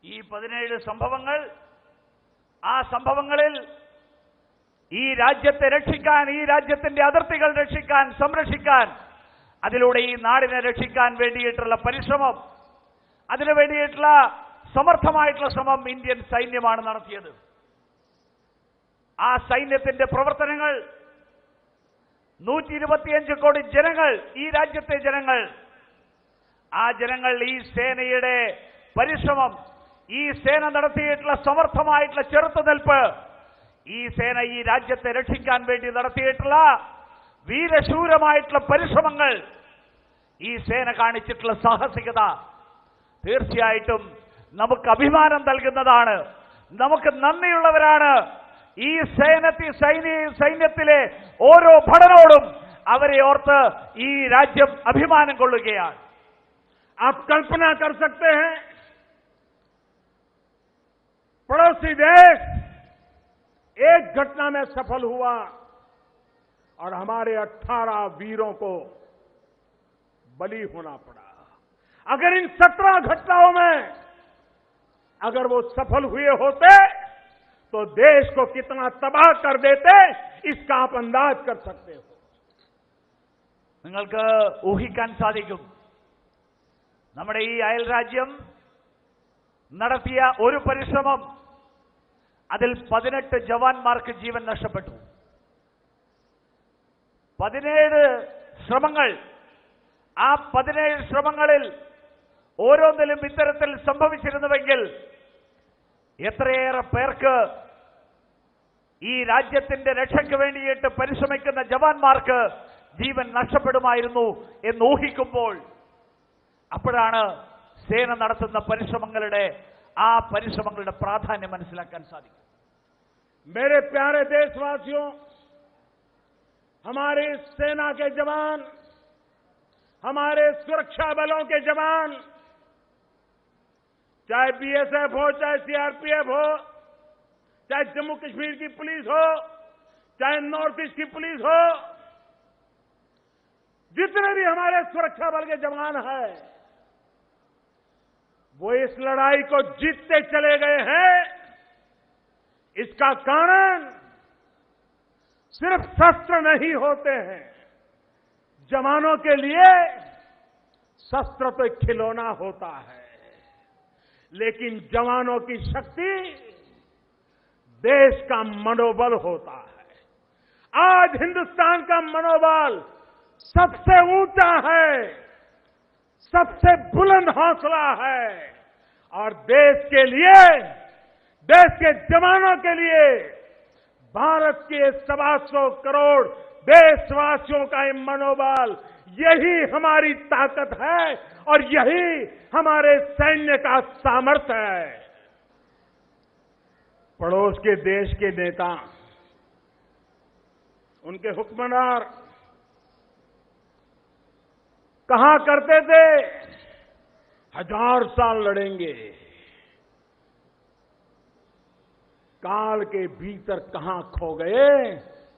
ഈ 17 സംഭവങ്ങൾ, ആ സംഭവങ്ങളിൽ ഈ രാജ്യത്തെ രക്ഷിക്കാൻ, ഈ രാജ്യത്തിന്റെ അതിർത്തികൾ രക്ഷിക്കാൻ, സംരക്ഷിക്കാൻ, അതിലൂടെ ഈ നാടിനെ രക്ഷിക്കാൻ വേണ്ടിയിട്ടുള്ള പരിശ്രമം, അതിനു വേണ്ടിയിട്ടുള്ള സമർത്ഥമായിട്ടുള്ള ശ്രമം ഇന്ത്യൻ സൈന്യമാണ് നടത്തിയത്. ആ സൈന്യത്തിന്റെ പ്രവർത്തനങ്ങൾ 125 കോടി ജനങ്ങൾ, ഈ രാജ്യത്തെ ജനങ്ങൾ, ആ ജനങ്ങൾ ഈ സേനയുടെ പരിശ്രമം, ഈ സേന നടത്തിയിട്ടുള്ള സമർത്ഥമായിട്ടുള്ള ചെറുത്തുനിൽപ്പ്, ഈ സേന ഈ രാജ്യത്തെ രക്ഷിക്കാൻ വേണ്ടി നടത്തിയിട്ടുള്ള വീരശൂരമായിട്ടുള്ള പരിശ്രമങ്ങൾ, ഈ സേന കാണിച്ചിട്ടുള്ള സാഹസികത തീർച്ചയായിട്ടും നമുക്ക് അഭിമാനം നൽകുന്നതാണ്. നമുക്ക് നന്ദിയുള്ളവരാണ്. ഈ സൈന്യത്തിലെ ഓരോ ഭടനോടും അവരെ ഓർത്ത് ഈ രാജ്യം അഭിമാനം കൊള്ളുകയാണ്. आप कल्पना कर सकते हैं, पड़ोसी देश एक घटना में सफल हुआ और हमारे 18 वीरों को बलि होना पड़ा। अगर इन 17 घटनाओं में अगर वो सफल हुए होते तो देश को कितना तबाह कर देते, इसका आप अंदाज कर सकते हो. നിങ്ങൾക്ക് ഊഹിക്കാൻ സാധിക്കും, നമ്മുടെ ഈ അയൽരാജ്യം നടത്തിയ ഒരു പരിശ്രമം, അതിൽ 18 ജവാന്മാർക്ക് ജീവൻ നഷ്ടപ്പെട്ടു. 17 ശ്രമങ്ങൾ, ആ 17 ശ്രമങ്ങളിൽ ഓരോന്നിലും ഇത്തരത്തിൽ സംഭവിച്ചിരുന്നുവെങ്കിൽ എത്രയേറെ പേർക്ക് ഈ രാജ്യത്തിന്റെ രക്ഷയ്ക്ക് വേണ്ടിയിട്ട് പരിശ്രമിക്കുന്ന ജവാന്മാർക്ക് ജീവൻ നഷ്ടപ്പെടുമായിരുന്നു എന്ന് ഊഹിക്കുമ്പോൾ അപ്പോഴാണ് സേന നടത്തുന്ന പരിശ്രമങ്ങളുടെ പ്രാധാന്യം മനസ്സിലാക്കാൻ സാധിക്കും. मेरे प्यारे देशवासियों, हमारे सेना के जवान, हमारे सुरक्षा बलों के जवान, चाहे बीएसएफ हो, चाहे सीआरपीएफ हो, चाहे जम्मू कश्मीर की पुलिस हो, चाहे नॉर्थ ईस्ट की पुलिस हो, जितने भी हमारे सुरक्षा बल के जवान हैं, वो इस लड़ाई को जीतते चले गए हैं. इसका कारण सिर्फ शस्त्र नहीं होते हैं. जवानों के लिए शस्त्र तो एक खिलौना होता है, लेकिन जवानों की शक्ति देश का मनोबल होता है. आज हिंदुस्तान का मनोबल सबसे ऊंचा है, सबसे बुलंद हौसला है, और देश के लिए, देश के जवानों के लिए, भारत के 125 करोड़ देशवासियों का ये मनोबल, यही हमारी ताकत है और यही हमारे सैन्य का सामर्थ्य है. पड़ोस के देश के नेता, उनके हुक्मरान कहा करते थे 1000 साल लड़ेंगे, काल के भीतर कहां खो गए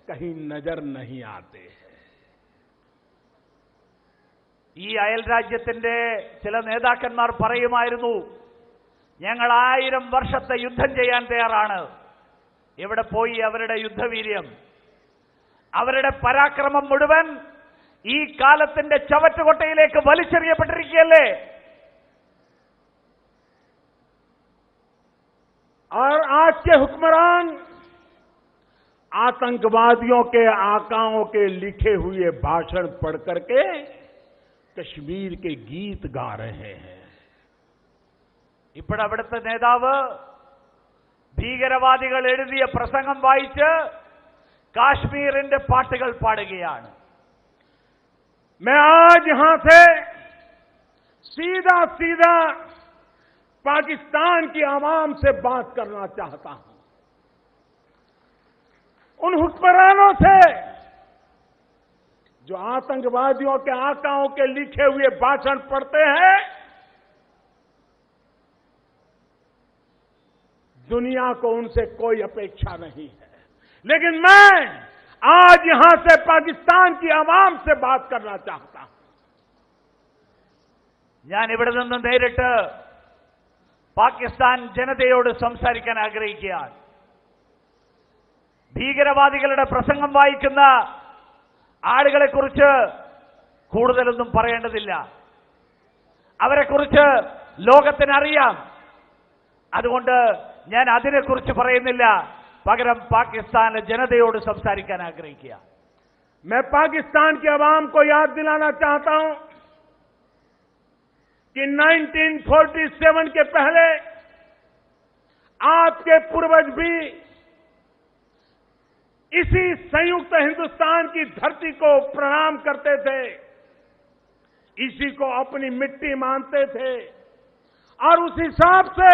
कहीं नजर नहीं आते हैं. ഈ അയൽ രാജ്യത്തിന്റെ ചില നേതാക്കന്മാർ പറയുമായിരുന്നു, ഞങ്ങൾ 1000 വർഷത്തെ യുദ്ധം ചെയ്യാൻ തയ്യാറാണ്. എവിടെ പോയി അവരുടെ യുദ്ധവീര്യം? അവരുടെ പരാക്രമം മുഴുവൻ ഈ കാലത്തിന്റെ ചവറ്റുകൊട്ടയിലേക്ക് വലിച്ചെറിയപ്പെട്ടിരിക്കുകയല്ലേ? और आज के हुक्मरान आतंकवादियों के आकाओं के लिखे हुए भाषण पढ़ करके कश्मीर के गीत गा रहे हैं. ഇപ്പോൾ അവിടുത്തെ നേതാവ് ഭീകരവാദികൾ എഴുതിയ പ്രസംഗം വായിച്ച് കാശ്മീരിന്റെ പാട്ടുകൾ പാടുകയാണ്. मैं आज यहां से सीधा सीधा पाकिस्तान की आवाम से बात करना चाहता हूं. उन हुक्मरानों से जो आतंकवादियों के आकाओं के लिखे हुए भाषण पढ़ते हैं. दुनिया को उनसे कोई अपेक्षा नहीं है, लेकिन मैं आज यहां से पाकिस्तान की आवाम से बात करना चाहता हूं. ഞാൻ ഇവിടെ നിന്ന് നേരിട്ട് പാകിസ്ഥാൻ ജനതയോട് സംസാരിക്കാൻ ആഗ്രഹിക്കുകയാണ്. ഭീകരവാദികളുടെ പ്രസംഗം വായിക്കുന്ന ആളുകളെക്കുറിച്ച് കൂടുതലൊന്നും പറയേണ്ടതില്ല. അവരെക്കുറിച്ച് ലോകത്തിനറിയാം. അതുകൊണ്ട് ഞാൻ അതിനെക്കുറിച്ച് പറയുന്നില്ല. പകരം പാകിസ്ഥാനിലെ ജനതയോട് സംസാരിക്കാൻ ആഗ്രഹിക്കുക. मैं पाकिस्तान की आवाम को याद दिलाना चाहता हूं कि 1947 के पहले आपके पूर्वज भी इसी संयुक्त हिंदुस्तान की धरती को प्रणाम करते थे, इसी को अपनी मिट्टी मानते थे. और उस हिसाब से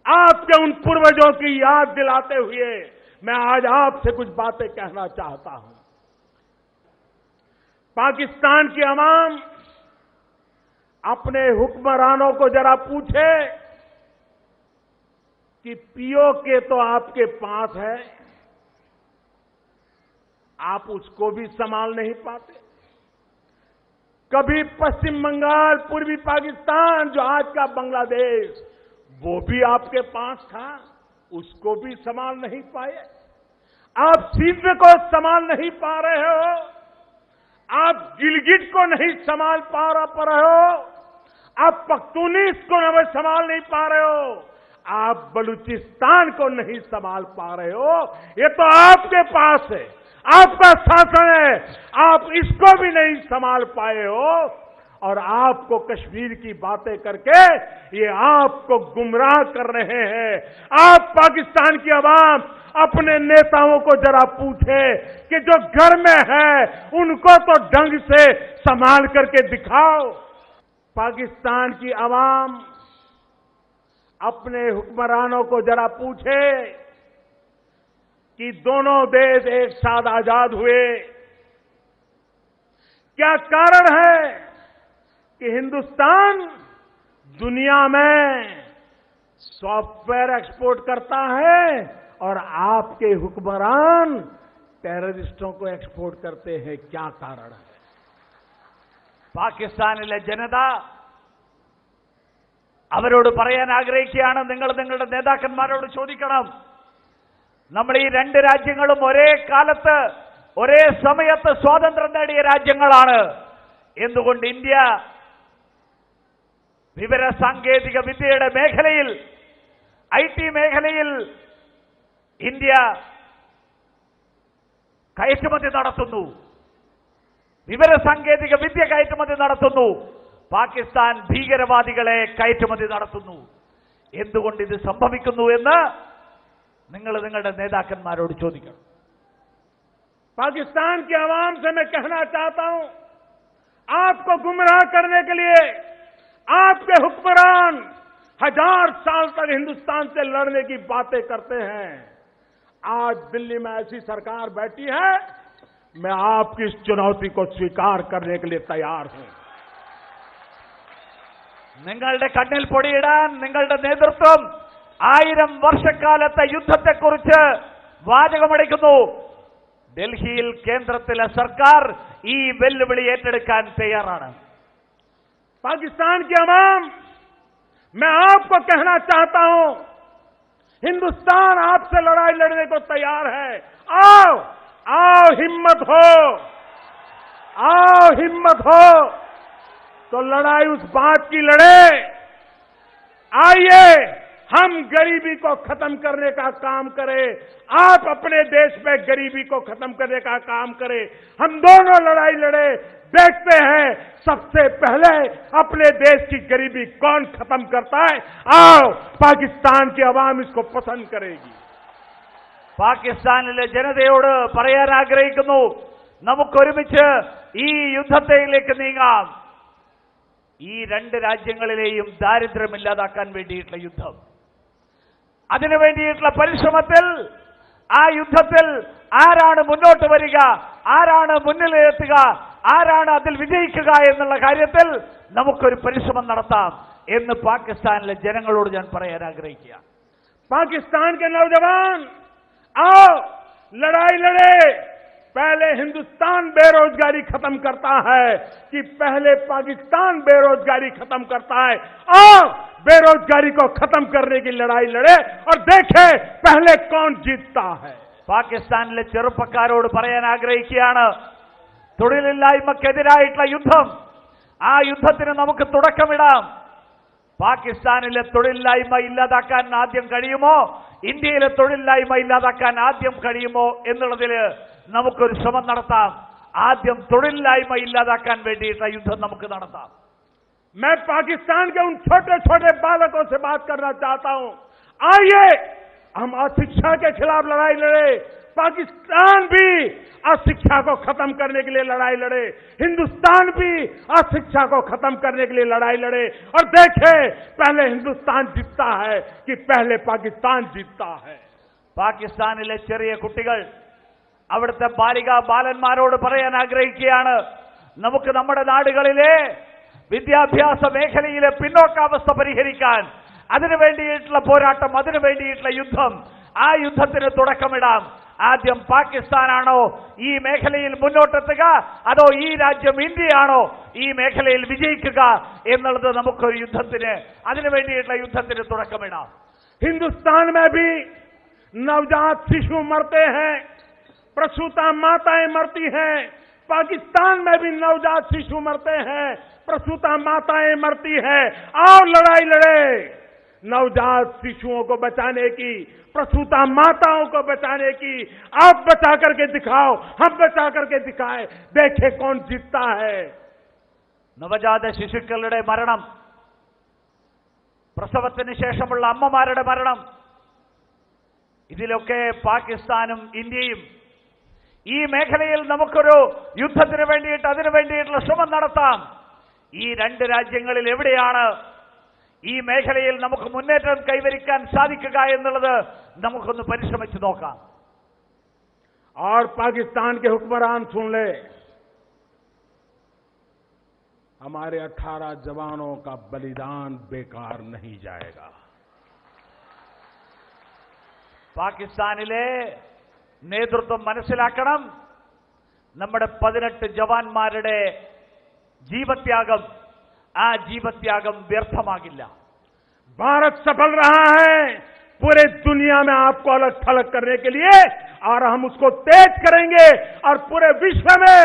आपके उन पूर्वजों की याद दिलाते हुए मैं आज आपसे कुछ बातें कहना चाहता हूं. पाकिस्तान की आवाम अपने हुक्मरानों को जरा पूछे कि पीओके तो आपके पास है, आप उसको भी संभाल नहीं पाते. कभी पश्चिम बंगाल, पूर्वी पाकिस्तान जो आज का बांग्लादेश, वो भी आपके पास था, उसको भी संभाल नहीं पाए. आप सिंध को संभाल नहीं पा रहे हो, आप गिलगिट को नहीं संभाल पा रहे हो, आप पख्तूनिस को संभाल नहीं पा रहे हो, आप बलूचिस्तान को नहीं संभाल पा रहे हो. ये तो आपके पास है, आपका शासन है, आप इसको भी नहीं संभाल पाए हो. और आपको कश्मीर की बातें करके ये आपको गुमराह कर रहे हैं। आप पाकिस्तान की आवाम अपने नेताओं को जरा पूछे कि जो घर में है उनको तो ढंग से संभाल करके दिखाओ। पाकिस्तान की आवाम अपने हुक्मरानों को जरा पूछे कि दोनों देश एक साथ आजाद हुए, क्या कारण है कि हिंदुस्तान दुनिया में सॉफ्टवेयर एक्सपोर्ट करता है और आपके हुक्मरान टेररिस्टों को एक्सपोर्ट करते हैं? क्या कारण है? പാകിസ്ഥാനിലെ ജനത അവരോട് പറയാൻ ആഗ്രഹിക്കുകയാണ്, നിങ്ങൾ നിങ്ങളുടെ നേതാക്കന്മാരോട് ചോദിക്കണം. നമ്മൾ ഈ രണ്ട് രാജ്യങ്ങളും ഒരേ കാലത്ത് ഒരേ സമയത്ത് സ്വാതന്ത്ര്യം നേടിയ രാജ്യങ്ങളാണ്. എന്തുകൊണ്ട് ഇന്ത്യ വിവര സാങ്കേതിക വിദ്യയുടെ മേഖലയിൽ, IT മേഖലയിൽ ഇന്ത്യ കയറ്റുമതി നടത്തുന്നു, വിവര സാങ്കേതിക വിദ്യ കയറ്റുമതി നടത്തുന്നു, പാകിസ്ഥാൻ ഭീകരവാദികളെ കയറ്റുമതി നടത്തുന്നു. എന്തുകൊണ്ട് ഇത് സംഭവിക്കുന്നു എന്ന് നിങ്ങൾ നിങ്ങളുടെ നേതാക്കന്മാരോട് ചോദിക്കണം. पाकिस्तान की आवाम से मैं कहना चाहता हूं, आपको गुमराह करने के लिए आपके हुक्मरान 1000 साल तक हिंदुस्तान से लड़ने की बातें करते हैं. आज दिल्ली में ऐसी सरकार बैठी है, मैं आपकी इस चुनौती को स्वीकार करने के लिए तैयार हूं. നിങ്ങളുടെ കണ്ണിൽ പൊടിയിടാൻ നിങ്ങളുടെ നേതൃത്വം 1000 വർഷക്കാലത്തെ യുദ്ധത്തെക്കുറിച്ച് വാചകമടിക്കുന്നു. ഡൽഹിയിൽ കേന്ദ്രത്തിലെ സർക്കാർ ഈ വെല്ലുവിളി ഏറ്റെടുക്കാൻ തയ്യാറാണ്. पाकिस्तान की आवाम, मैं आपको कहना चाहता हूं, हिंदुस्तान आपसे लड़ाई लड़ने को तैयार है. आओ आओ, हिम्मत हो, आओ हिम्मत हो तो लड़ाई उस बात की लड़े. आइए हम गरीबी को खत्म करने का काम करें, आप अपने देश में गरीबी को खत्म करने का काम करें. हम दोनों लड़ाई लड़े, देखते हैं सबसे पहले अपने देश की गरीबी कौन खत्म करता है. आओ, पाकिस्तान की आवाम इसको पसंद करेगी. പാകിസ്ഥാനിലെ ജനതയോട് പറയാൻ ആഗ്രഹിക്കുന്നു, നമുക്കൊരുമിച്ച് ഈ യുദ്ധത്തിലേക്ക് നീങ്ങാം. ഈ രണ്ട് രാജ്യങ്ങളിലെയും ദാരിദ്ര്യം ഇല്ലാതാക്കാൻ വേണ്ടിയിട്ടുള്ള യുദ്ധം, അതിനു വേണ്ടിയിട്ടുള്ള പരിശ്രമത്തിൽ, ആ യുദ്ധത്തിൽ ആരാണ് മുന്നോട്ട് വരിക, ആരാണ് മുന്നിലെത്തുക, ആരാണ് അതിൽ വിജയിക്കുക എന്നുള്ള കാര്യത്തിൽ നമുക്കൊരു പരിശ്രമം നടത്താം എന്ന് പാകിസ്ഥാനിലെ ജനങ്ങളോട് ഞാൻ പറയാൻ ആഗ്രഹിക്കുക. पाकिस्तान के नौजवान, आओ लड़ाई लड़े. पहले हिंदुस्तान बेरोजगारी खत्म करता है कि पहले पाकिस्तान बेरोजगारी खत्म करता है? आओ बेरोजगारी को खत्म करने की लड़ाई लड़े और देखें पहले कौन जीतता है. പാകിസ്ഥാനിലെ ചെറുപ്പക്കാരോട് പറയാൻ ആഗ്രഹിക്കുകയാണ്, തൊഴിലില്ലായ്മക്കെതിരായിട്ടുള്ള യുദ്ധം, ആ യുദ്ധത്തിന് നമുക്ക് തുടക്കമിടാം. പാകിസ്ഥാനിലെ തൊഴിലില്ലായ്മ ഇല്ലാതാക്കാൻ ആദ്യം കഴിയുമോ, ഇന്ത്യയിലെ തൊഴിലില്ലായ്മ ഇല്ലാതാക്കാൻ ആദ്യം കഴിയുമോ എന്നുള്ളതിൽ നമുക്കൊരു ശ്രമം നടത്താം. ആദ്യം തൊഴിലില്ലായ്മ ഇല്ലാതാക്കാൻ വേണ്ടിയിട്ടുള്ള യുദ്ധം നമുക്ക് നടത്താം. मैं पाकिस्तान के उन छोटे छोटे बालकों से बात करना चाहता हूं. आइए हम अशिक्षा के खिलाफ लड़ाई लड़े. पाकिस्तान भी अशिक्षा को खत्म करने के लिए लड़ाई लड़े, हिंदुस्तान भी अशिक्षा को खत्म करने के लिए लड़ाई लड़े और देखे पहले हिंदुस्तान जीतता है कि पहले पाकिस्तान जीतता है. പാകിസ്ഥാനിലെ ചെറിയ കുട്ടികൾ, അവിടുത്തെ ബാലികാ ബാലന്മാരോട് പറയാൻ ആഗ്രഹിക്കുകയാണ്, നമുക്ക് നമ്മുടെ നാടുകളിലെ വിദ്യാഭ്യാസ മേഖലയിലെ പിന്നോക്കാവസ്ഥ പരിഹരിക്കാൻ, അതിനു വേണ്ടിയിട്ടുള്ള പോരാട്ടം, അതിനു വേണ്ടിയിട്ടുള്ള യുദ്ധം, ആ യുദ്ധത്തിന് തുടക്കമിടാം. ആദ്യം പാകിസ്ഥാനാണോ ഈ മേഖലയിൽ മുന്നോട്ടെത്തുക, അതോ ഈ രാജ്യം ഇന്ത്യയാണോ ഈ മേഖലയിൽ വിജയിക്കുക എന്നുള്ളത് നമുക്കൊരു യുദ്ധത്തിന്, അതിനു വേണ്ടിയിട്ടുള്ള യുദ്ധത്തിന് തുടക്കമിടാം. हिंदुस्तान में भी नवजात शिशु मरते हैं, प्रसूता माताएं मरती हैं. पाकिस्तान में भी नवजात शिशु मरते हैं, प्रसूता माताएं मरती हैं. आओ लड़ाई लड़े, नवजात शिशुओं को बचाने की, प्रसूता माताओं को बचाने की. आप बचा करके दिखाओ, हम बचा करके दिखाएं, देखें कौन जीतता है. നവജാത ശിശുക്കളുടെ മരണം, പ്രസവത്തിന് ശേഷമുള്ള അമ്മമാരുടെ മരണം, ഇതിലൊക്കെ പാകിസ്ഥാനും ഇന്ത്യയും ഈ മേഖലയിൽ നമുക്കൊരു യുദ്ധത്തിന് വേണ്ടിയിട്ട് അതിനു വേണ്ടിയിട്ടുള്ള ശ്രമം നടത്താം. ഈ രണ്ട് രാജ്യങ്ങളിൽ എവിടെയാണ് ഈ മേഖലയിൽ നമുക്ക് മുന്നേറ്റം കൈവരിക്കാൻ സാധിക്കുക എന്നുള്ളത് നമുക്കൊന്ന് പരിശ്രമിച്ചു നോക്കാം. और पाकिस्तान के हुक्मरान सुन ले, हमारे 18 जवानों का बलिदान बेकार नहीं जाएगा. പാകിസ്ഥാനിലെ നേതൃത്വം മനസ്സിലാക്കണം, നമ്മുടെ 18 ജവാന്മാരുടെ ജീവത്യാഗം, ആ ജീവത്യാഗം വ്യർത്ഥമാകില്ല. भारत सफल रहा है पूरे दुनिया में आपको अलग थलग करने के लिए, और हम उसको तेज करेंगे और पूरे विश्व में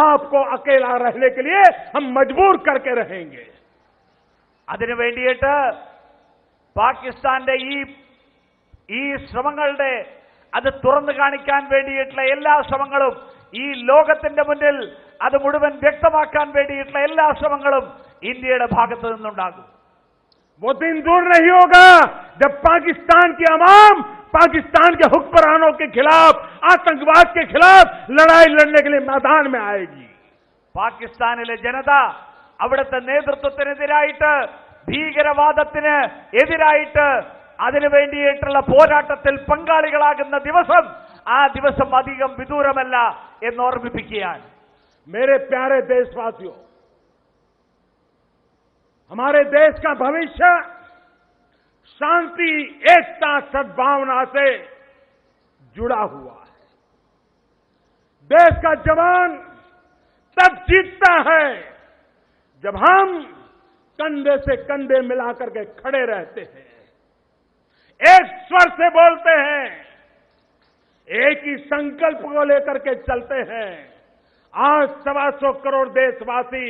आपको अकेला रहने के लिए हम मजबूर करके रहेंगे. അതിനു വേണ്ടിയിട്ട് പാകിസ്ഥാന്റെ ഈ ശ്രമങ്ങളുടെ അത് തുറന്നു കാണിക്കാൻ വേണ്ടിയിട്ടുള്ള എല്ലാ ശ്രമങ്ങളും, ഈ ലോകത്തിന്റെ മുന്നിൽ അത് മുഴുവൻ വ്യക്തമാക്കാൻ വേണ്ടിയിട്ടുള്ള എല്ലാ ശ്രമങ്ങളും ഇന്ത്യയുടെ ഭാഗത്തു നിന്നുണ്ടാകും. वो दिन दूर नहीं होगा जब पाकिस्तान की अवाम पाकिस्तान के हुक्मरानों के खिलाफ, आतंकवाद के खिलाफ लड़ाई लड़ने के लिए मैदान में आएगी. പാകിസ്ഥാനിലെ ജനത അവിടുത്തെ നേതൃത്വത്തിനെതിരായിട്ട്, ഭീകരവാദത്തിന് എതിരായിട്ട് അതിനു വേണ്ടിയിട്ടുള്ള പോരാട്ടത്തിൽ പങ്കാളികളാകുന്ന ദിവസം, ആ ദിവസം അധികം വിദൂരമല്ല എന്ന് ഓർമ്മിപ്പിക്കുകയാണ്. मेरे प्यारे देशवासियों, हमारे देश का भविष्य शांति, एकता, सद्भावना से जुड़ा हुआ है. देश का जवान तब जीतता है जब हम कंधे से कंधे मिलाकर के खड़े रहते हैं, एक स्वर से बोलते हैं, एक ही संकल्प को लेकर के चलते हैं. आज 125 करोड़ देशवासी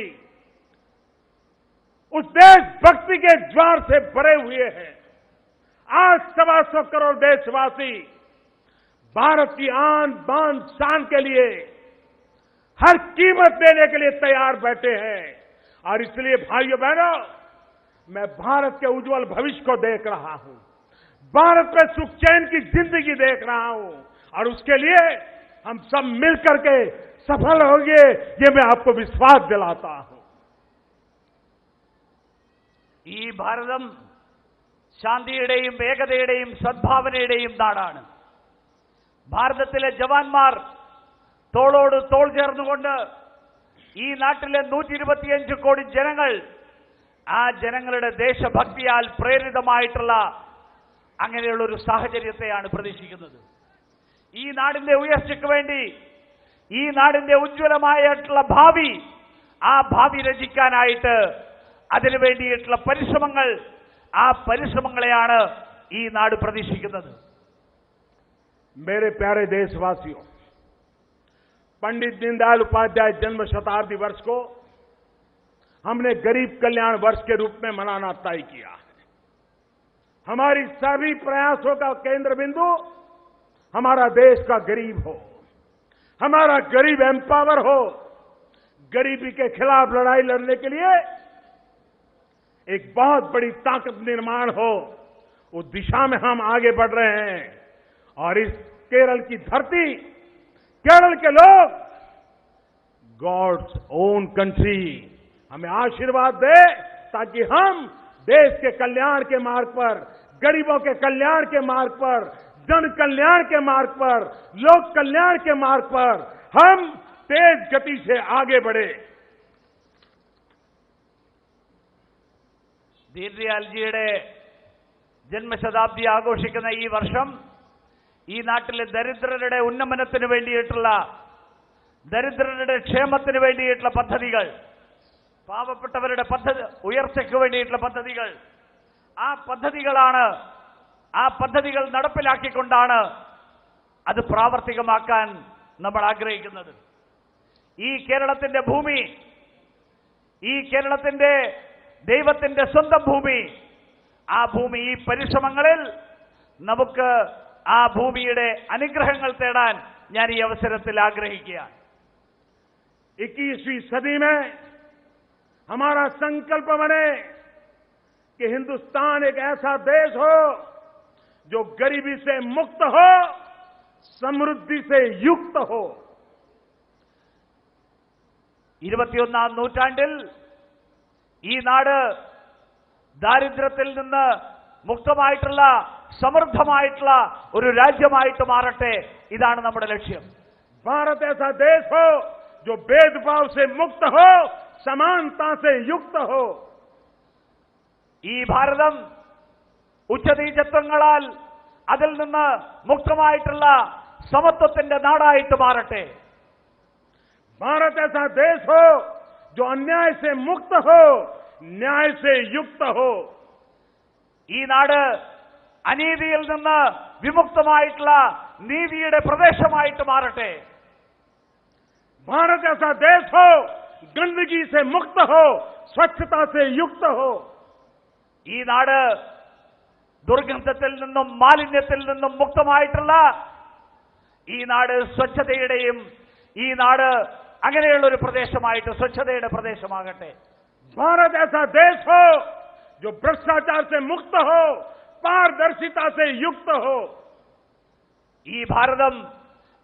उस देशभक्ति के ज्वार से भरे हुए हैं. आज 125 करोड़ देशवासी भारत की आन बान शान के लिए हर कीमत देने के लिए तैयार बैठे हैं. और इसलिए भाइयों बहनों, मैं भारत के उज्जवल भविष्य को देख रहा हूं, भारत में सुख चैन की जिंदगी देख रहा हूं, और उसके लिए हम सब मिलकर के सफल होंगे, ये मैं आपको विश्वास दिलाता हूं. ഈ ഭാരതം ശാന്തിയുടെയും ഏകതയുടെയും സദ്ഭാവനയുടെയും നാടാണ്. ഭാരതത്തിലെ ജവാന്മാർ തോളോട് തോൾ ചേർന്നുകൊണ്ട് ഈ നാട്ടിലെ 125 കോടി ജനങ്ങൾ, ആ ജനങ്ങളുടെ ദേശഭക്തിയാൽ പ്രേരിതമായിട്ടുള്ള അങ്ങനെയുള്ള ഒരു സാഹചര്യത്തെയാണ് പ്രതീക്ഷിക്കുന്നത്. ഈ നാടിന്റെ ഉയർച്ചയ്ക്ക് വേണ്ടി, ഈ നാടിന്റെ ഉജ്ജ്വലമായിട്ടുള്ള ഭാവി, ആ ഭാവി രചിക്കാനായിട്ട് അതിനു വേണ്ടിയിട്ടുള്ള പരിശ്രമങ്ങൾ, ആ പരിശ്രമങ്ങളെയാണ് ഈ നാട് പ്രതീക്ഷിക്കുന്നത്. मेरे प्यारे देशवासियों, पंडित दीनदयाल उपाध्याय जन्म शताब्दी वर्ष को हमने गरीब कल्याण वर्ष के रूप में मनाना तय किया है. हमारी सभी प्रयासों का केंद्र बिंदु हमारा देश का गरीब हो, हमारा गरीब एम्पावर हो, गरीबी के खिलाफ लड़ाई लड़ने के लिए एक बहुत बड़ी ताकत निर्माण हो, उस दिशा में हम आगे बढ़ रहे हैं. और इस केरल की धरती, केरल के लोग, गॉड्स ओन कंट्री हमें आशीर्वाद दे, ताकि हम देश के कल्याण के मार्ग पर, गरीबों के कल्याण के मार्ग पर, जन कल्याण के मार्ग पर, लोक कल्याण के मार्ग पर हम तेज गति से आगे बढ़े. ദീൻദയാൽജിയുടെ ജന്മശതാബ്ദി ആഘോഷിക്കുന്ന ഈ വർഷം ഈ നാട്ടിലെ ദരിദ്രരുടെ ഉന്നമനത്തിന് വേണ്ടിയിട്ടുള്ള, ദരിദ്രരുടെ ക്ഷേമത്തിന് വേണ്ടിയിട്ടുള്ള പദ്ധതികൾ, പാവപ്പെട്ടവരുടെ ഉയർച്ചയ്ക്ക് വേണ്ടിയിട്ടുള്ള പദ്ധതികൾ, ആ പദ്ധതികൾ നടപ്പിലാക്കിക്കൊണ്ടാണ് അത് പ്രാവർത്തികമാക്കാൻ നമ്മൾ ആഗ്രഹിക്കുന്നത്. ഈ കേരളത്തിന്റെ ഭൂമി, ഈ കേരളത്തിന്റെ ദൈവത്തിന്റെ സ്വന്തം ഭൂമി, ആ ഭൂമി, ഈ പരിശ്രമങ്ങളിൽ നമുക്ക് ആ ഭൂമിയുടെ അനുഗ്രഹങ്ങൾ തേടാൻ ഞാൻ ഈ അവസരത്തിൽ ആഗ്രഹിക്കുകയാണ്. 21वीं सदी में हमारा संकल्प बने कि हिंदुस्तान एक ऐसा देश हो जो गरीबी से मुक्त हो, समृद्धि से युक्त हो। 21ാം നൂറ്റാണ്ടിൽ ഈ നാട് ദാരിദ്ര്യത്തിൽ നിന്ന് മുക്തമായിട്ടുള്ള സമൃദ്ധമായിട്ടുള്ള ഒരു രാജ്യമായിട്ട് മാറട്ടെ. ഇതാണ് നമ്മുടെ ലക്ഷ്യം. भारत ऐसा देश हो जो भेदभाव से मुक्त हो, समानता से युक्त हो. ഈ ഭാരതം ഉച്ചനീചത്വങ്ങളാൽ അതിൽ നിന്ന് മുക്തമായിട്ടുള്ള സമത്വത്തിന്റെ നാടായിട്ട് മാറട്ടെ. भारत ऐसा देश हो जो अन्याय से मुक्त हो, न्याय से युक्त हो. ഈ നാട് അനീതിയിൽ നിന്ന് വിമുക്തമായിട്ടുള്ള നീതിയുടെ പ്രദേശമായിട്ട് മാറട്ടെ. भारत ऐसा देश हो गंदगी से मुक्त हो, स्वच्छता से युक्त हो. ഈ നാട് ദുർഗന്ധത്തിൽ നിന്നും മാലിന്യത്തിൽ നിന്നും മുക്തമായിട്ടുള്ള, ഈ നാട് സ്വച്ഛതയുടെയും, ഈ നാട് അങ്ങനെയുള്ള ഒരു പ്രദേശമായിട്ട് സ്വച്ഛതയുടെ പ്രദേശമാകട്ടെ. भारत ऐसा देश हो जो भ्रष्टाचार से मुक्त हो, पारदर्शिता से युक्त हो. ഈ ഭാരതം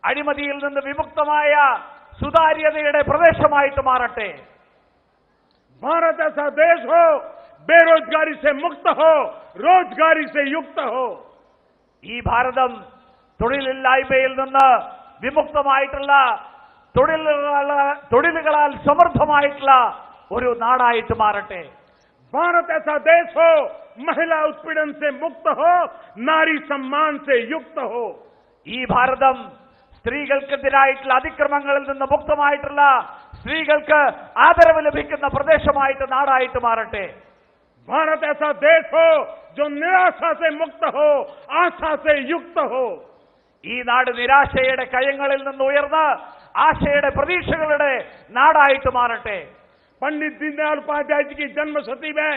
അഴിമതിയിൽ നിന്ന് വിമുക്തമായ സുതാര്യതയുടെ പ്രദേശമായിട്ട് മാറട്ടെ. भारत ऐसा देश हो बेरोजगारी से मुक्त हो, रोजगारी से युक्त हो. ഈ ഭാരതം തൊഴിലില്ലായ്മയിൽ നിന്ന് വിമുക്തമായിട്ടുള്ള, തൊഴിലുകളാൽ സമൃദ്ധമായിട്ടുള്ള ഒരു നാടായിട്ട് മാറട്ടെ. भारत ऐसा देश हो महिला उत्पीड़न से मुक्त हो, नारी सम्मान से युक्त हो. ഈ ഭാരതം സ്ത്രീകൾക്കെതിരായിട്ടുള്ള അതിക്രമങ്ങളിൽ നിന്ന് മുക്തമായിട്ടുള്ള, സ്ത്രീകൾക്ക് ആദരവ് ലഭിക്കുന്ന പ്രദേശമായിട്ട്, നാടായിട്ട് മാറട്ടെ. भारत ऐसा देश हो जो निराशा से मुक्त हो, आशा से युक्त हो. ഈ നാട് നിരാശയുടെ കയങ്ങളിൽ നിന്ന് ഉയർന്ന് ആശയുടെ പ്രതീക്ഷകളുടെ നാടായിട്ട് മാറട്ടെ. पंडित दीनदयाल उपाध्याय जी की जन्मशती में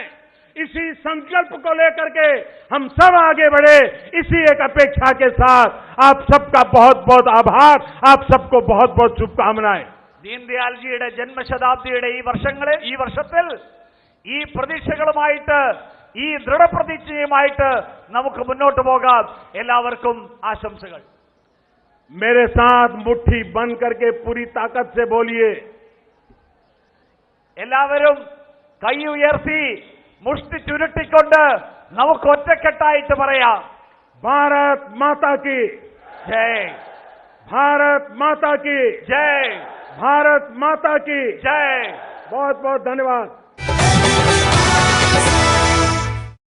इसी संकल्प को लेकर के हम सब आगे बढ़े. इसी एक अपेक्षा के साथ आप सबका बहुत बहुत आभार, आप सबको बहुत बहुत शुभकामनाएं. ദീൻദയാൽജിയുടെ ജന്മശതാബ്ദിയുടെ ഈ വർഷത്തിൽ ഈ പ്രതീക്ഷകളുമായിട്ട്, ഈ ദൃഢപ്രതിജ്ഞയുമായിട്ട് നമുക്ക് മുന്നോട്ട് പോകാം. എല്ലാവർക്കും ആശംസകൾ. मेरे साथ मुट्ठी बंद करके पूरी ताकत से बोलिए. എല്ലാവരും കൈ ഉയർത്തി മുഷ്ടി ചുരുട്ടിക്കൊണ്ട് നമുക്ക് ഒറ്റക്കെട്ടായിട്ട് പറയാം. भारत माता की ജയ്, भारत माता की ജയ്, भारत माता की ജയ്. बहुत बहुत धन्यवाद.